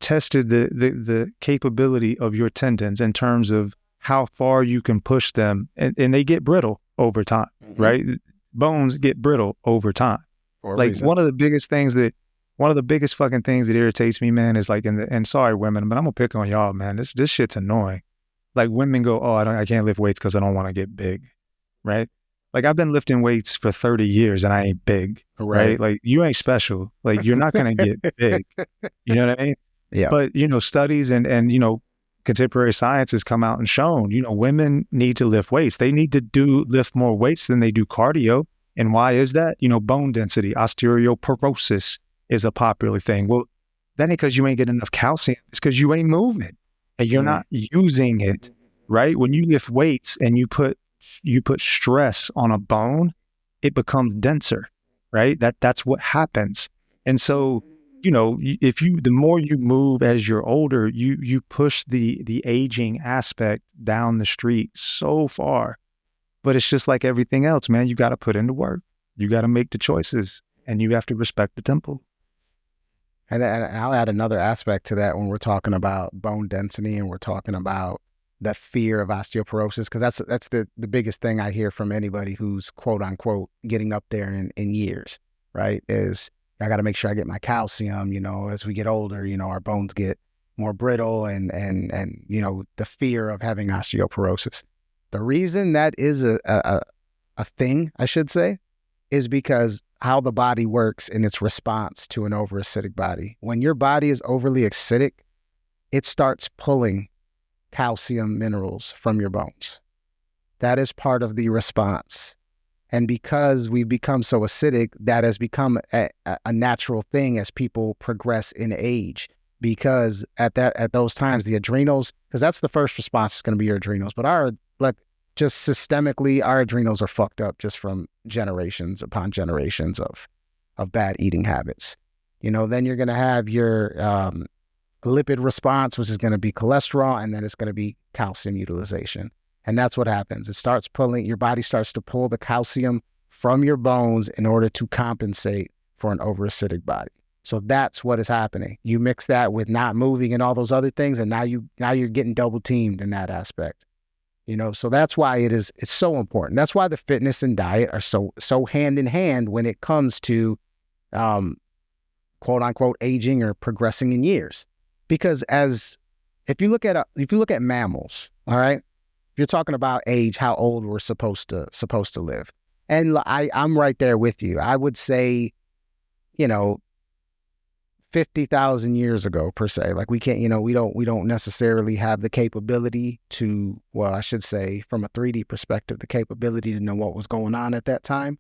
tested the capability of your tendons in terms of how far you can push them, and they get brittle over time, right? Bones get brittle over time. Like, one of the biggest fucking things that irritates me, man, is like, and sorry, women, but I'm gonna pick on y'all, man. This shit's annoying. Like, women go, oh, I can't lift weights because I don't want to get big, right? Like, I've been lifting weights for 30 years and I ain't big, right? Like, you ain't special. Like, you're not gonna get big. You know what I mean? Yeah. But studies and contemporary science has come out and shown, women need to lift weights. They need to lift more weights than they do cardio. And why is that? Bone density, osteoporosis is a popular thing. Well, that ain't because you ain't getting enough calcium. It's because you ain't moving and you're not using it, right? When you lift weights and you put stress on a bone, it becomes denser, right? That's what happens. And so, the more you move as you're older, you push the aging aspect down the street so far But it's just like everything else, man. You got to put in the work. You got to make the choices, and you have to respect the temple. And I'll add another aspect to that when we're talking about bone density and we're talking about that fear of osteoporosis, because that's the biggest thing I hear from anybody who's quote unquote getting up there in years, right? Is I got to make sure I get my calcium. You know, as we get older, you know, our bones get more brittle, and you know, the fear of having osteoporosis. The reason that is a thing, I should say, is because how the body works in its response to an over-acidic body. When your body is overly acidic, it starts pulling calcium minerals from your bones. That is part of the response. And because we've become so acidic, that has become a natural thing as people progress in age. Because at those times, the adrenals, because that's the first response is going to be your adrenals. But just systemically, our adrenals are fucked up just from generations upon generations of bad eating habits. You know, then you're going to have your lipid response, which is going to be cholesterol, and then it's going to be calcium utilization. And that's what happens. It starts pulling, your body starts to pull the calcium from your bones in order to compensate for an overacidic body. So that's what is happening. You mix that with not moving and all those other things, and now you're getting double teamed in that aspect. You know, so that's why it's so important. That's why the fitness and diet are so hand in hand when it comes to quote unquote aging or progressing in years. Because if you look at mammals, all right, if you're talking about age, how old we're supposed to live, and I'm right there with you. I would say, you know, 50,000 years ago per se. Like we can't, you know, we don't necessarily have the capability to, well, I should say from a 3D perspective, the capability to know what was going on at that time.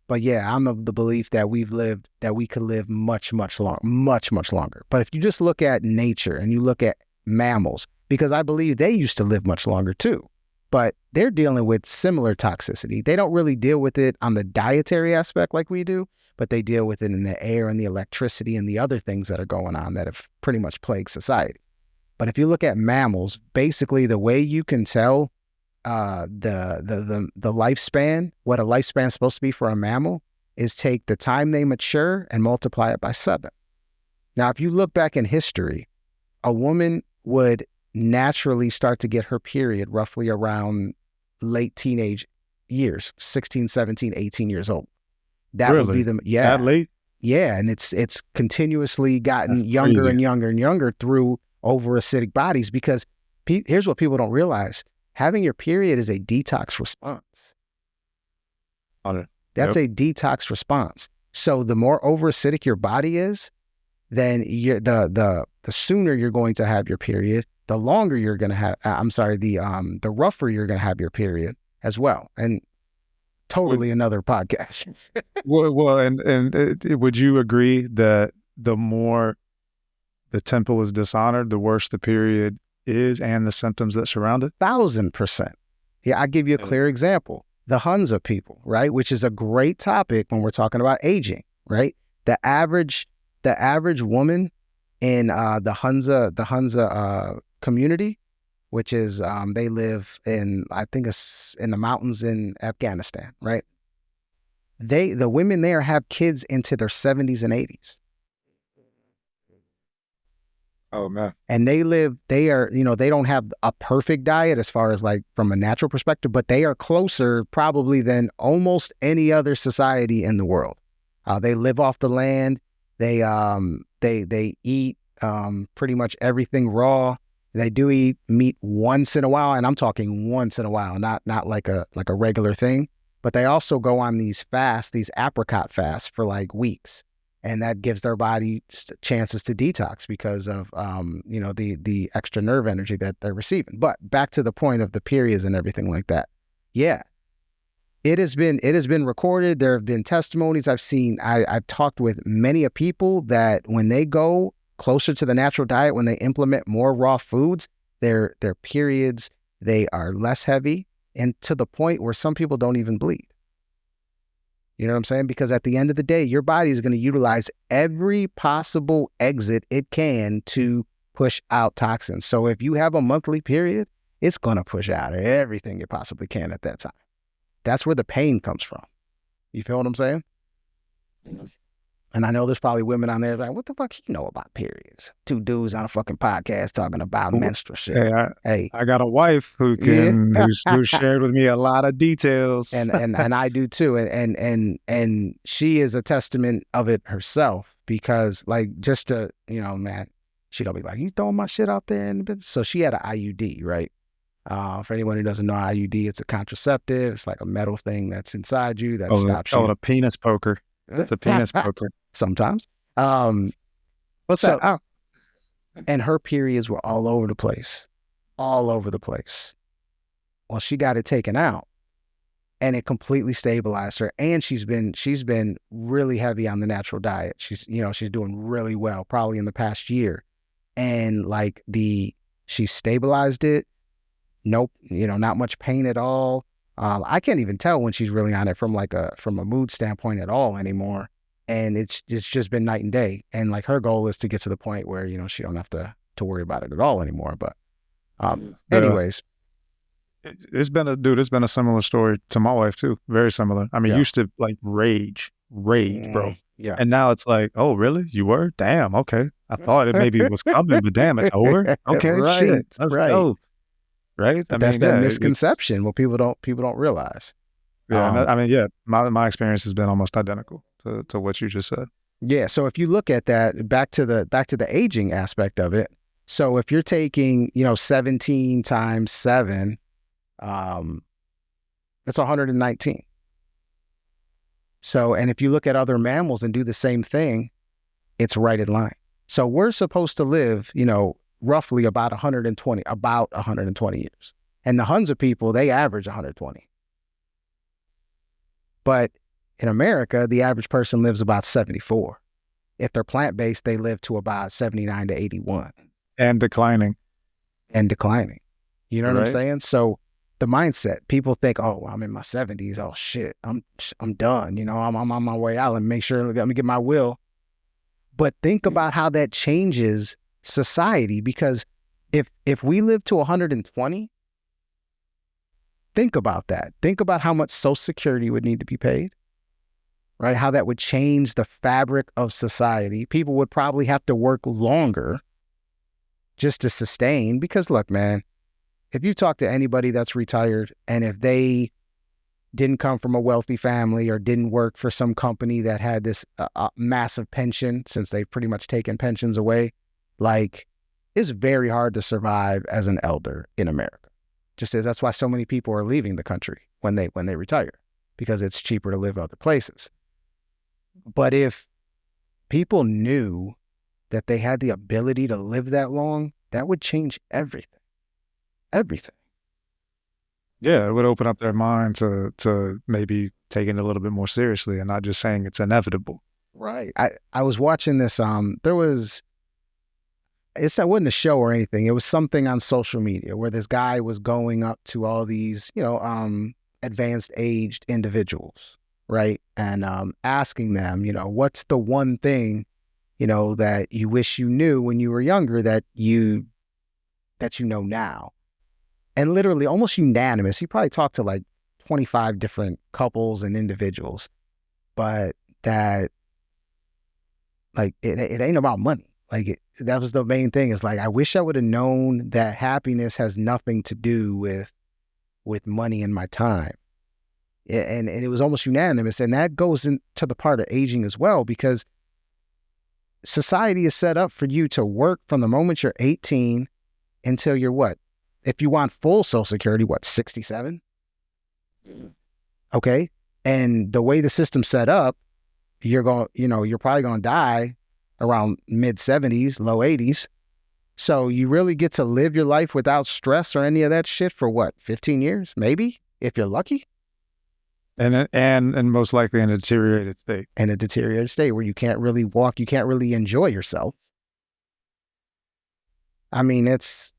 But yeah, I'm of the belief that we could live much longer. But if you just look at nature and you look at mammals, because I believe they used to live much longer too, but they're dealing with similar toxicity. They don't really deal with it on the dietary aspect like we do, but they deal with it in the air and the electricity and the other things that are going on that have pretty much plagued society. But if you look at mammals, basically the way you can tell the lifespan, what a lifespan is supposed to be for a mammal, is take the time they mature and multiply it by 7. Now, if you look back in history, a woman would naturally start to get her period roughly around late teenage years, 16, 17, 18 years old. That Really? would be That late? Yeah, and it's continuously gotten That's younger crazy. and younger and younger through over-acidic bodies, because here's what people don't realize. Having your period is a detox response. That's a detox response. So the more over-acidic your body is, then the sooner you're going to have your period, the longer you're going to have, the rougher you're going to have your period as well. And totally another podcast. Well, and would you agree that the more the temple is dishonored, the worse the period is and the symptoms that surround it? 1,000%. Yeah, I'll give you a clear example. The Hunza people, right? Which is a great topic when we're talking about aging, right? The average woman in the Hunza community, which is they live in, I think it's in the mountains in Afghanistan, right? The women there have kids into their 70s and 80s. Oh man. And they are, you know, they don't have a perfect diet as far as like from a natural perspective, but they are closer probably than almost any other society in the world. They live off the land. They eat pretty much everything raw. They do eat meat once in a while, and I'm talking once in a while, not like a regular thing. But they also go on these fasts, these apricot fasts for like weeks. And that gives their body chances to detox because of, you know, the extra nerve energy that they're receiving. But back to the point of the periods and everything like that. Yeah, it has been recorded. There have been testimonies I've seen. I've talked with many a people that when they go closer to the natural diet, when they implement more raw foods, their periods, they are less heavy, and to the point where some people don't even bleed. You know what I'm saying? Because at the end of the day, your body is going to utilize every possible exit it can to push out toxins. So if you have a monthly period, it's going to push out everything it possibly can at that time. That's where the pain comes from. You feel what I'm saying? And I know there's probably women on there like, what the fuck you know about periods? Two dudes on a fucking podcast talking about menstrual shit. Hey, I got a wife who who shared with me a lot of details, and I do too. And she is a testament of it herself, because like, just to, you know, man, she gonna be like, you throwing my shit out there, so she had an IUD, right? For anyone who doesn't know, IUD, it's a contraceptive. It's like a metal thing that's inside you that stops you. Oh, a penis poker. It's a penis poker. Sometimes. What's that? Oh. And her periods were all over the place. All over the place. Well, she got it taken out, and it completely stabilized her. And she's been really heavy on the natural diet. She's doing really well, probably in the past year. And like she stabilized it. Nope, not much pain at all. I can't even tell when she's really on it from a mood standpoint at all anymore. And it's just been night and day. And like, her goal is to get to the point where, she don't have to worry about it at all anymore. But anyways. It's been a similar story to my wife too. Very similar. I mean, used to like rage, bro. Yeah. And now it's like, oh, really? You were? Damn. Okay. I thought it maybe was coming, but damn, it's over. Okay. Right, shit. Let's go. Right. But that's that misconception. What people don't realize. Yeah. My experience has been almost identical to what you just said. Yeah. So if you look at that, back to the aging aspect of it. So if you're taking, 17 times 7, that's 119. So, and if you look at other mammals and do the same thing, it's right in line. So we're supposed to live, roughly about 120 years. And the Hunza people, they average 120. But in America, the average person lives about 74. If they're plant-based, they live to about 79 to 81. And declining. You know what I'm saying? So the mindset, people think, oh, I'm in my 70s. Oh shit, I'm done. I'm on my way out. And make sure, let me get my will. But think about how that changes society, because if we live to 120, think about that. Think about how much Social Security would need to be paid, right? How that would change the fabric of society. People would probably have to work longer just to sustain, because look, man, if you talk to anybody that's retired, and if they didn't come from a wealthy family or didn't work for some company that had this massive pension, since they've pretty much taken pensions away, like, it's very hard to survive as an elder in America. Just as that's why so many people are leaving the country when they retire, because it's cheaper to live other places. But if people knew that they had the ability to live that long, that would change everything. Everything. Yeah, it would open up their mind to maybe taking it a little bit more seriously and not just saying it's inevitable. Right. I was watching this, that wasn't a show or anything. It was something on social media where this guy was going up to all these, advanced aged individuals, right? And asking them, what's the one thing, that you wish you knew when you were younger that you know now. And literally almost unanimous. He probably talked to like 25 different couples and individuals, but that, like, it ain't about money. Like, that was the main thing, is like, I wish I would have known that happiness has nothing to do with money and my time. And it was almost unanimous. And that goes into the part of aging as well, because society is set up for you to work from the moment you're 18 until you're what? If you want full Social Security, 67? Okay. And the way the system's set up, you're probably going to die around mid 70s, low 80s. So you really get to live your life without stress or any of that shit for 15 years, maybe, if you're lucky. And most likely in a deteriorated state. In a deteriorated state where you can't really walk, you can't really enjoy yourself. I mean, it's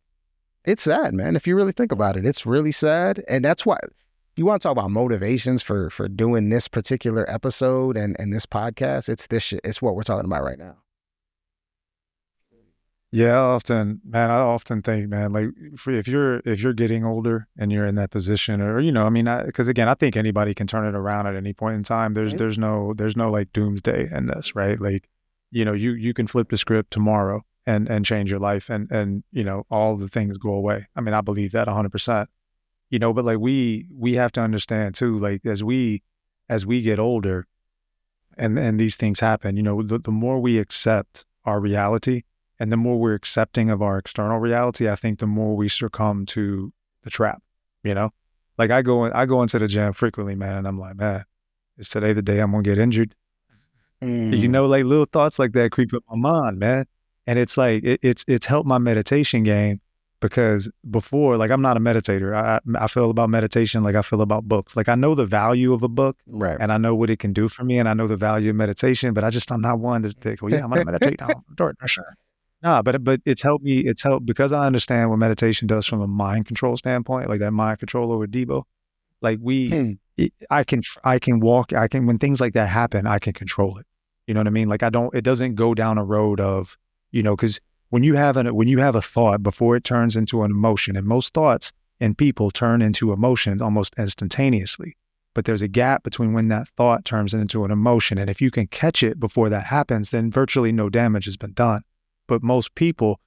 sad, man. If you really think about it, it's really sad. And that's why you want to talk about motivations for doing this particular episode and this podcast. It's this shit. It's what we're talking about right now. Yeah, I often think, man, like if you're getting older and you're in that position, or I mean, because again, I think anybody can turn it around at any point in time. Mhm. There's no like doomsday in this, right? Like, you can flip the script tomorrow and change your life, and all the things go away. I mean, I believe that 100%. But like we have to understand too, like as we get older, and these things happen, the more we accept our reality and the more we're accepting of our external reality, I think the more we succumb to the trap, you know? Like I go into the gym frequently, man, and I'm like, man, is today the day I'm gonna get injured? Mm. Like little thoughts like that creep up my mind, man. And it's like it's helped my meditation game, because before, like, I'm not a meditator. I feel about meditation like I feel about books. Like, I know the value of a book Right. and I know what it can do for me and I know the value of meditation, but I'm not one to think, well, yeah, I'm gonna meditate now. For sure. Nah, but it's helped because I understand what meditation does from a mind control standpoint, like that mind control over Debo. Like Hmm. I can walk, when things like that happen, I can control it. You know what I mean? Like it doesn't go down a road of, because when when you have a thought before it turns into an emotion, and most thoughts and people turn into emotions almost instantaneously. But there's a gap between when that thought turns into an emotion. And if you can catch it before that happens, then virtually no damage has been done. But most people,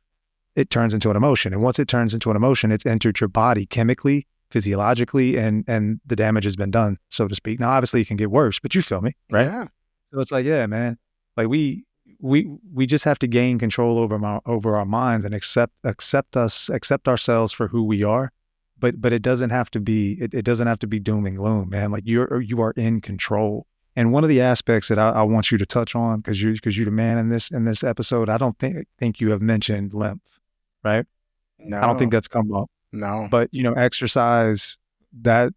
it turns into an emotion. And once it turns into an emotion, it's entered your body chemically, physiologically, and the damage has been done, so to speak. Now, obviously, it can get worse, but you feel me, right? Yeah. So it's like, yeah, man, like we just have to gain control over our minds and accept ourselves for who we are. But it doesn't have to be it doesn't have to be doom and gloom, man. Like you are in control. And one of the aspects that I want you to touch on, because you're the man in this episode, I don't think you have mentioned lymph, right? I don't think No. that's come up. No. But, exercise, that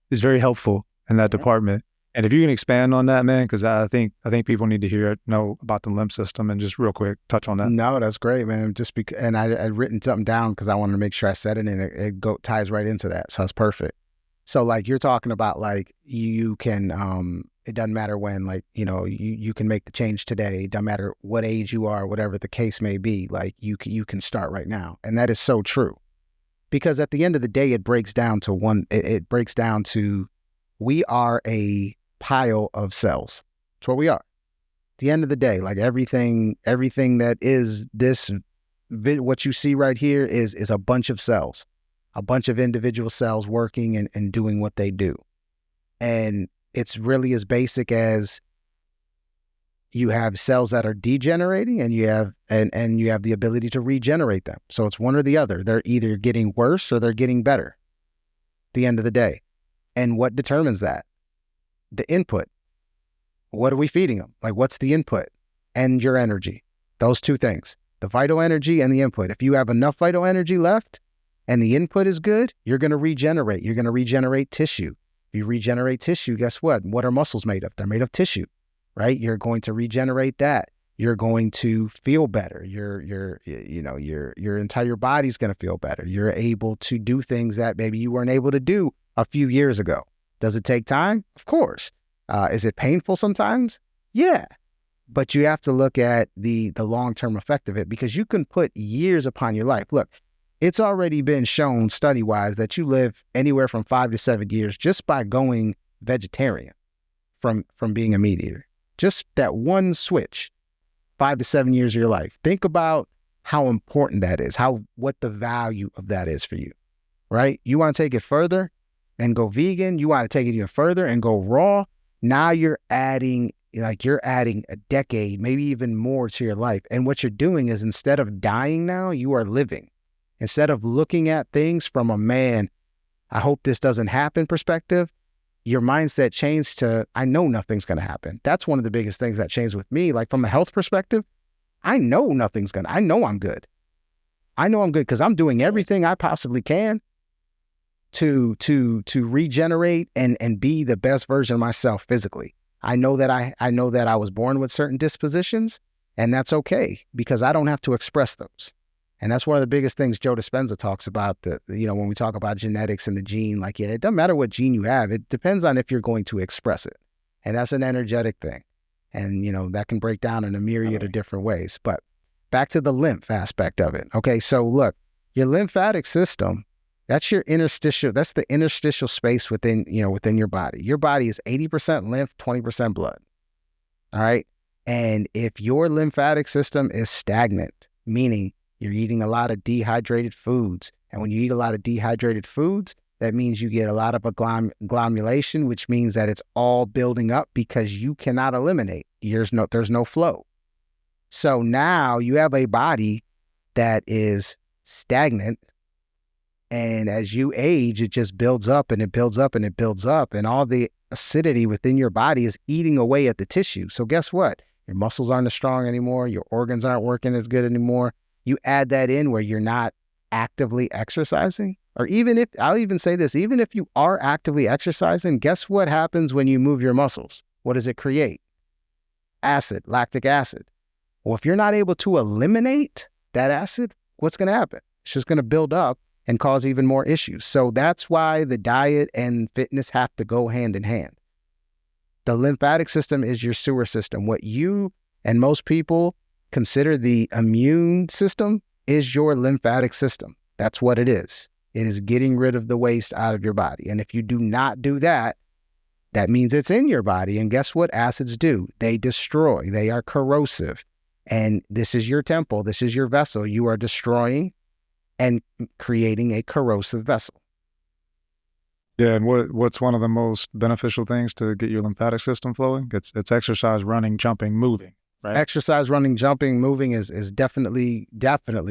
is very helpful in that Yeah. department. And if you can expand on that, man, because I think people need to know about the lymph system, and just real quick touch on that. No, that's great, man. Just because, and I'd written something down because I wanted to make sure I said it, and it ties right into that. So it's perfect. So like you're talking about, like you can, it doesn't matter when, like, you can make the change today. It doesn't matter what age you are, whatever the case may be. Like you can start right now, and that is so true. Because at the end of the day, it breaks down to it breaks down to, we are a pile of cells. That's what we are. At the end of the day, like everything that is this, what you see right here is a bunch of cells, a bunch of individual cells working and doing what they do. And it's really as basic as, you have cells that are degenerating, and you have and you have the ability to regenerate them. So it's one or the other. They're either getting worse or they're getting better at the end of the day. And what determines that? The input. What are we feeding them? Like, what's the input? And your energy. Those two things. The vital energy and the input. If you have enough vital energy left and the input is good, you're going to regenerate. You're going to regenerate tissue. If you regenerate tissue, guess what? What are muscles made of? They're made of tissue, right? You're going to regenerate that. You're going to feel better. Your entire body's going to feel better. You're able to do things that maybe you weren't able to do a few years ago. Does it take time? Of course. Is it painful sometimes? Yeah. But you have to look at the long-term effect of it, because you can put years upon your life. Look, it's already been shown study-wise that you live anywhere from 5 to 7 years just by going vegetarian from being a meat eater. Just that one switch, 5 to 7 years of your life. Think about how important that is, what the value of that is for you, right? You want to take it further and go vegan. You want to take it even further and go raw. Now you're adding a decade, maybe even more to your life. And what you're doing is, instead of dying now, you are living. Instead of looking at things from a man, I hope this doesn't happen perspective, your mindset changed to, I know nothing's going to happen. That's one of the biggest things that changed with me. Like, from a health perspective, I know I know I'm good. I know I'm good because I'm doing everything I possibly can to regenerate and be the best version of myself physically. I know that I was born with certain dispositions, and that's okay, because I don't have to express those. And that's one of the biggest things Joe Dispenza talks about, when we talk about genetics and the gene, like, yeah, it doesn't matter what gene you have. It depends on if you're going to express it. And that's an energetic thing. And, that can break down in a myriad of different ways. But back to the lymph aspect of it. Okay, so look, your lymphatic system, that's your interstitial, that's the interstitial space within, within your body. Your body is 80% lymph, 20% blood. All right. And if your lymphatic system is stagnant, meaning you're eating a lot of dehydrated foods, and when you eat a lot of dehydrated foods, that means you get a lot of glomulation, which means that it's all building up because you cannot eliminate. There's no flow. So now you have a body that is stagnant, and as you age, it just builds up and it builds up and it builds up, and all the acidity within your body is eating away at the tissue. So guess what? Your muscles aren't as strong anymore. Your organs aren't working as good anymore. You add that in where you're not actively exercising, or I'll even say this, even if you are actively exercising, guess what happens when you move your muscles? What does it create? Acid, lactic acid. Well, if you're not able to eliminate that acid, what's going to happen? It's just going to build up and cause even more issues. So that's why the diet and fitness have to go hand in hand. The lymphatic system is your sewer system. What you and most people consider the immune system is your lymphatic system. That's what it is. It is getting rid of the waste out of your body. And if you do not do that, that means it's in your body. And guess what acids do? They destroy. They are corrosive. And this is your temple. This is your vessel. You are destroying and creating a corrosive vessel. Yeah, and what's one of the most beneficial things to get your lymphatic system flowing? It's exercise, running, jumping, moving. Right? Exercise, running, jumping, moving is definitely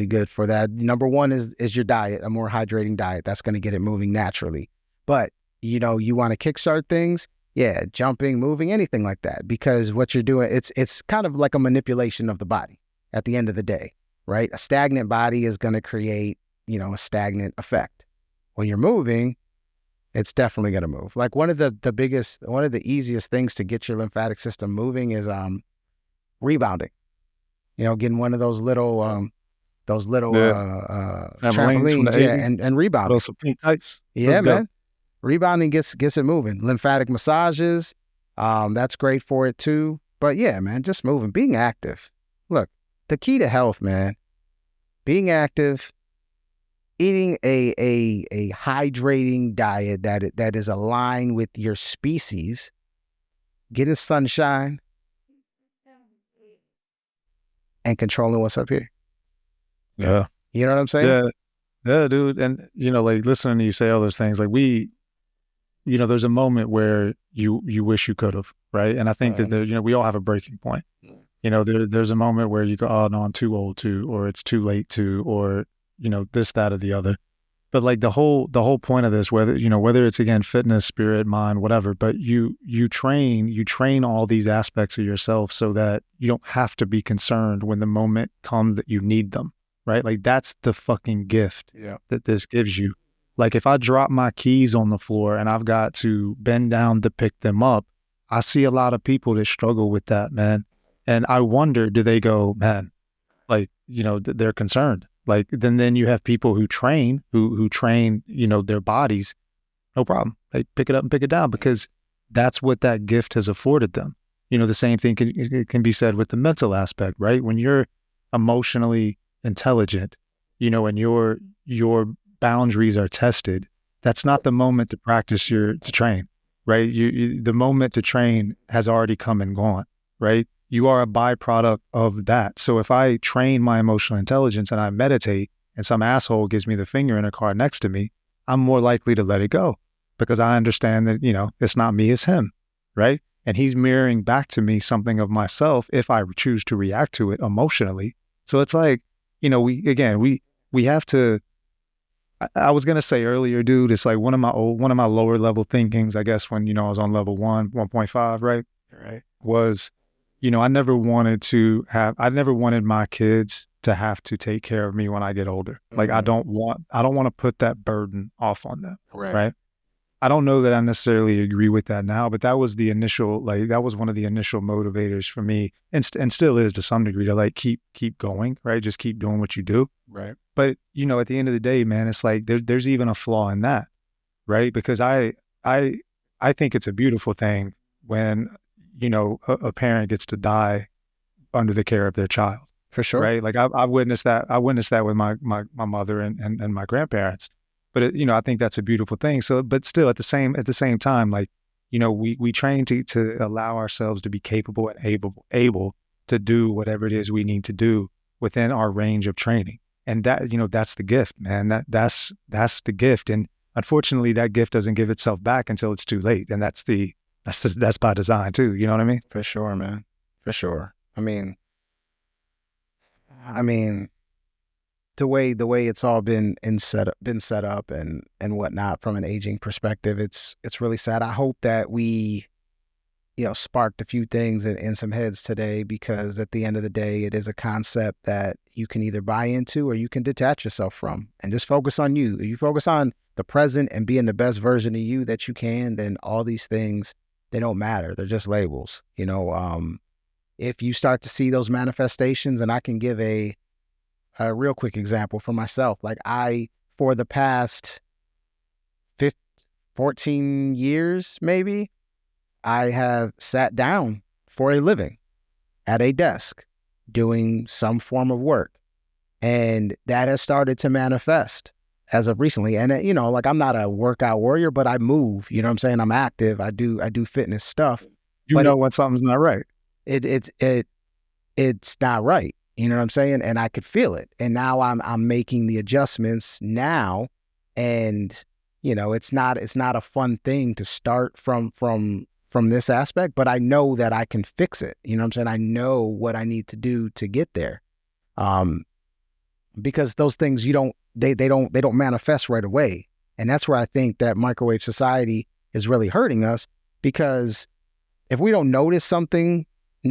good for that. Number one is your diet, a more hydrating diet. That's going to get it moving naturally. But, you want to kickstart things. Yeah, jumping, moving, anything like that. Because what you're doing, it's kind of like a manipulation of the body at the end of the day, right? A stagnant body is going to create, a stagnant effect. When you're moving, it's definitely going to move. Like one of the easiest things to get your lymphatic system moving is rebounding. Getting one of those little trampolines, and rebounding. Those pink tights. Yeah, man. Rebounding gets it moving. Lymphatic massages, that's great for it too. But yeah, man, just moving, being active. Look, the key to health, man, being active, eating a hydrating diet that is aligned with your species, getting sunshine, and controlling what's up here. Yeah. You know what I'm saying? Yeah, dude. And, like listening to you say all those things, like there's a moment where you wish you could have, right? And I think that we all have a breaking point. There's a moment where you go, oh no, I'm too old to, or it's too late to, or, this, that, or the other. But like the whole point of this, whether it's again, fitness, spirit, mind, whatever, but you train all these aspects of yourself so that you don't have to be concerned when the moment comes that you need them, right? Like that's the fucking gift that this gives you. Like if I drop my keys on the floor and I've got to bend down to pick them up, I see a lot of people that struggle with that, man. And I wonder, do they go, man, like, they're concerned. Like, then you have people who train, who train, their bodies, no problem. They pick it up and pick it down because that's what that gift has afforded them. The same thing can be said with the mental aspect, right? When you're emotionally intelligent, and your boundaries are tested, that's not the moment to practice to train, right? The moment to train has already come and gone, right? You are a byproduct of that. So if I train my emotional intelligence and I meditate and some asshole gives me the finger in a car next to me, I'm more likely to let it go because I understand that, it's not me, it's him, right? And he's mirroring back to me something of myself if I choose to react to it emotionally. So it's like, we have to, I was going to say earlier, dude, it's like one of my lower level thinkings, I guess, when, I was on level 1.5, right? Right. Was, I never wanted my kids to have to take care of me when I get older. Like I don't want to put that burden off on them. Right. I don't know that I necessarily agree with that now, but that was that was one of the initial motivators for me and still is to some degree to like keep going, right? Just keep doing what you do. Right. But, at the end of the day, man, it's like there's even a flaw in that, right? Because I think it's a beautiful thing when, a parent gets to die under the care of their child, For sure. right? Like I witnessed that. I witnessed that with my mother and my grandparents. But I think that's a beautiful thing. So, but still, at the same time, like, we train to allow ourselves to be capable and able to do whatever it is we need to do within our range of training. And that, that's the gift, man. That's the gift. And unfortunately, that gift doesn't give itself back until it's too late. And that's by design too. You know what I mean? For sure, man. For sure. I mean, the way it's all been set up and whatnot from an aging perspective, it's really sad. I hope that we, sparked a few things in some heads today, because at the end of the day, it is a concept that you can either buy into or you can detach yourself from and just focus on you. If you focus on the present and being the best version of you that you can, then all these things, they don't matter. They're just labels. If you start to see those manifestations, and I can give a real quick example for myself. Like for the past 14 years, maybe, I have sat down for a living at a desk doing some form of work. And that has started to manifest as of recently. And, like, I'm not a workout warrior, but I move, you know what I'm saying? I'm active. I do fitness stuff. But when something's not right. It's not right. You know what I'm saying? And I could feel it. And now I'm making the adjustments now. And, it's not a fun thing to start from this aspect, but I know that I can fix it. You know what I'm saying? I know what I need to do to get there. Because those things they don't manifest right away. And that's where I think that microwave society is really hurting us, because if we don't notice something,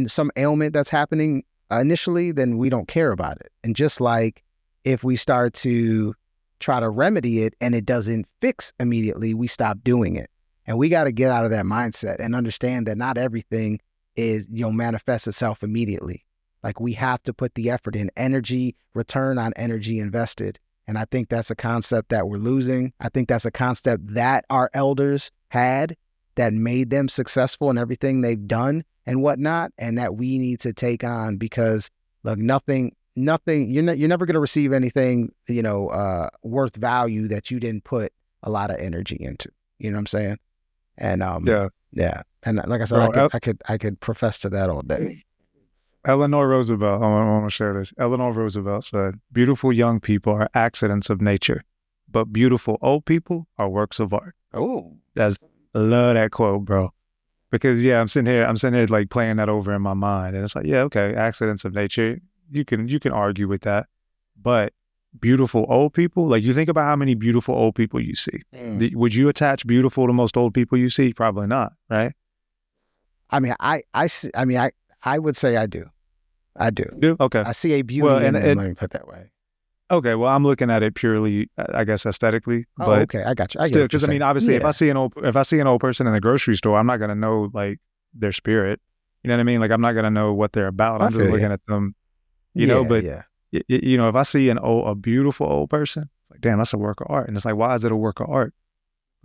some ailment that's happening initially, then we don't care about it. And just like if we start to try to remedy it and it doesn't fix immediately, we stop doing it. And we got to get out of that mindset and understand that not everything is, manifests itself immediately. Like, we have to put the effort in, energy, return on energy invested. And I think that's a concept that we're losing. I think that's a concept that our elders had that made them successful in everything they've done and whatnot, and that we need to take on, because look, nothing, you're never going to receive anything, worth value that you didn't put a lot of energy into. You know what I'm saying? And yeah. And like I said, Bro, I could profess to that all day. Eleanor Roosevelt, I want to share this. Eleanor Roosevelt said, "Beautiful young people are accidents of nature, but beautiful old people are works of art." Oh, I love that quote, bro. Because I'm sitting here like playing that over in my mind, and it's like, yeah, okay, accidents of nature. You can argue with that, but beautiful old people, like, you think about how many beautiful old people you see. Would you attach beautiful to most old people you see? Probably not, right? I mean, I would say I do. Okay. I see a beauty in them, let me put it that way. Okay, well, I'm looking at it purely, I guess, aesthetically. Oh, but okay, I got you. Still, because obviously, if I see an old person in the grocery store, I'm not gonna know like their spirit. You know what I mean? Like, I'm not gonna know what they're about. I'm just looking at them. But if I see a beautiful old person, it's like, damn, that's a work of art. And it's like, why is it a work of art?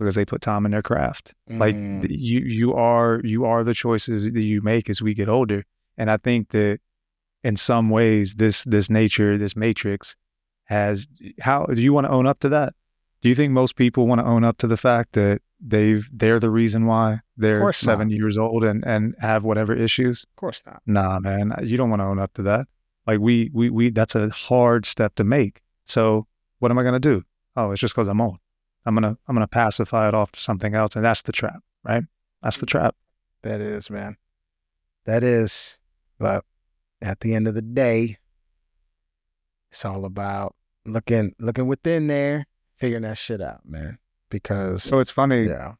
Because they put time in their craft. Like, you are the choices that you make as we get older. And I think that in some ways, this nature, this matrix, how do you want to own up to that? Do you think most people want to own up to the fact that they're the reason why they're 7 years old and have whatever issues? Of course not. Nah, man, you don't want to own up to that. Like, we that's a hard step to make. So what am I going to do? Oh, it's just because I'm old. I'm going to pacify it off to something else. And that's the trap, right? That's the trap. That is, man. That is. But at the end of the day, it's all about looking within there, figuring that shit out, man. Because so it's funny. Yeah.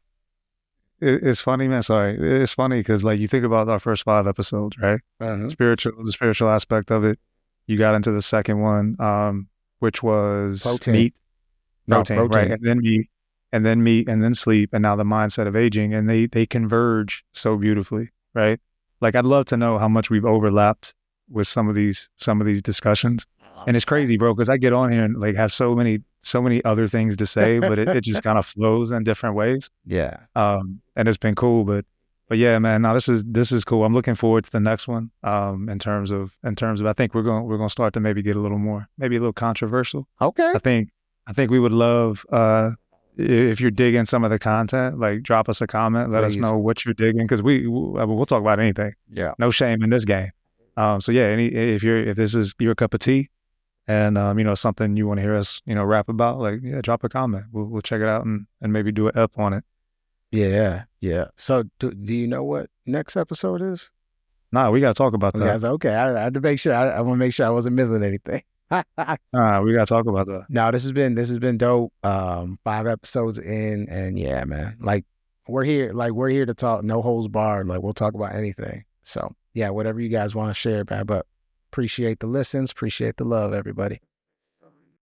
It's funny, man. Sorry. It's funny because, like, you think about our first 5 episodes, right? Uh-huh. The spiritual aspect of it. You got into the second one, which was protein, right? And then meat, and then sleep, and now the mindset of aging, and they converge so beautifully, right? Like, I'd love to know how much we've overlapped with some of these discussions. And it's crazy, bro, because I get on here and like have so many other things to say, but it just kind of flows in different ways. Yeah. And it's been cool. But But yeah, man, no, this is cool. I'm looking forward to the next one. In terms of, I think we're gonna start to maybe get a little more, maybe a little controversial. Okay. I think we would love if you're digging some of the content, like drop us a comment, let us Please. know what you're digging, because we'll talk about anything. Yeah. No shame in this game. So yeah, if this is your cup of tea, and you know, something you want to hear us, you know, rap about, like, yeah, drop a comment. We'll check it out and maybe do an up on it. Yeah. Yeah. So do you know what next episode is? Nah, we gotta talk about Okay. that. Okay. I had to make sure. I want to make sure I wasn't missing anything. We gotta talk about that. No, this has been dope. 5 episodes in, and yeah, man, like we're here to talk, no holds barred. Like we'll talk about anything. So yeah, whatever you guys want to share, man. But appreciate the listens, appreciate the love, everybody.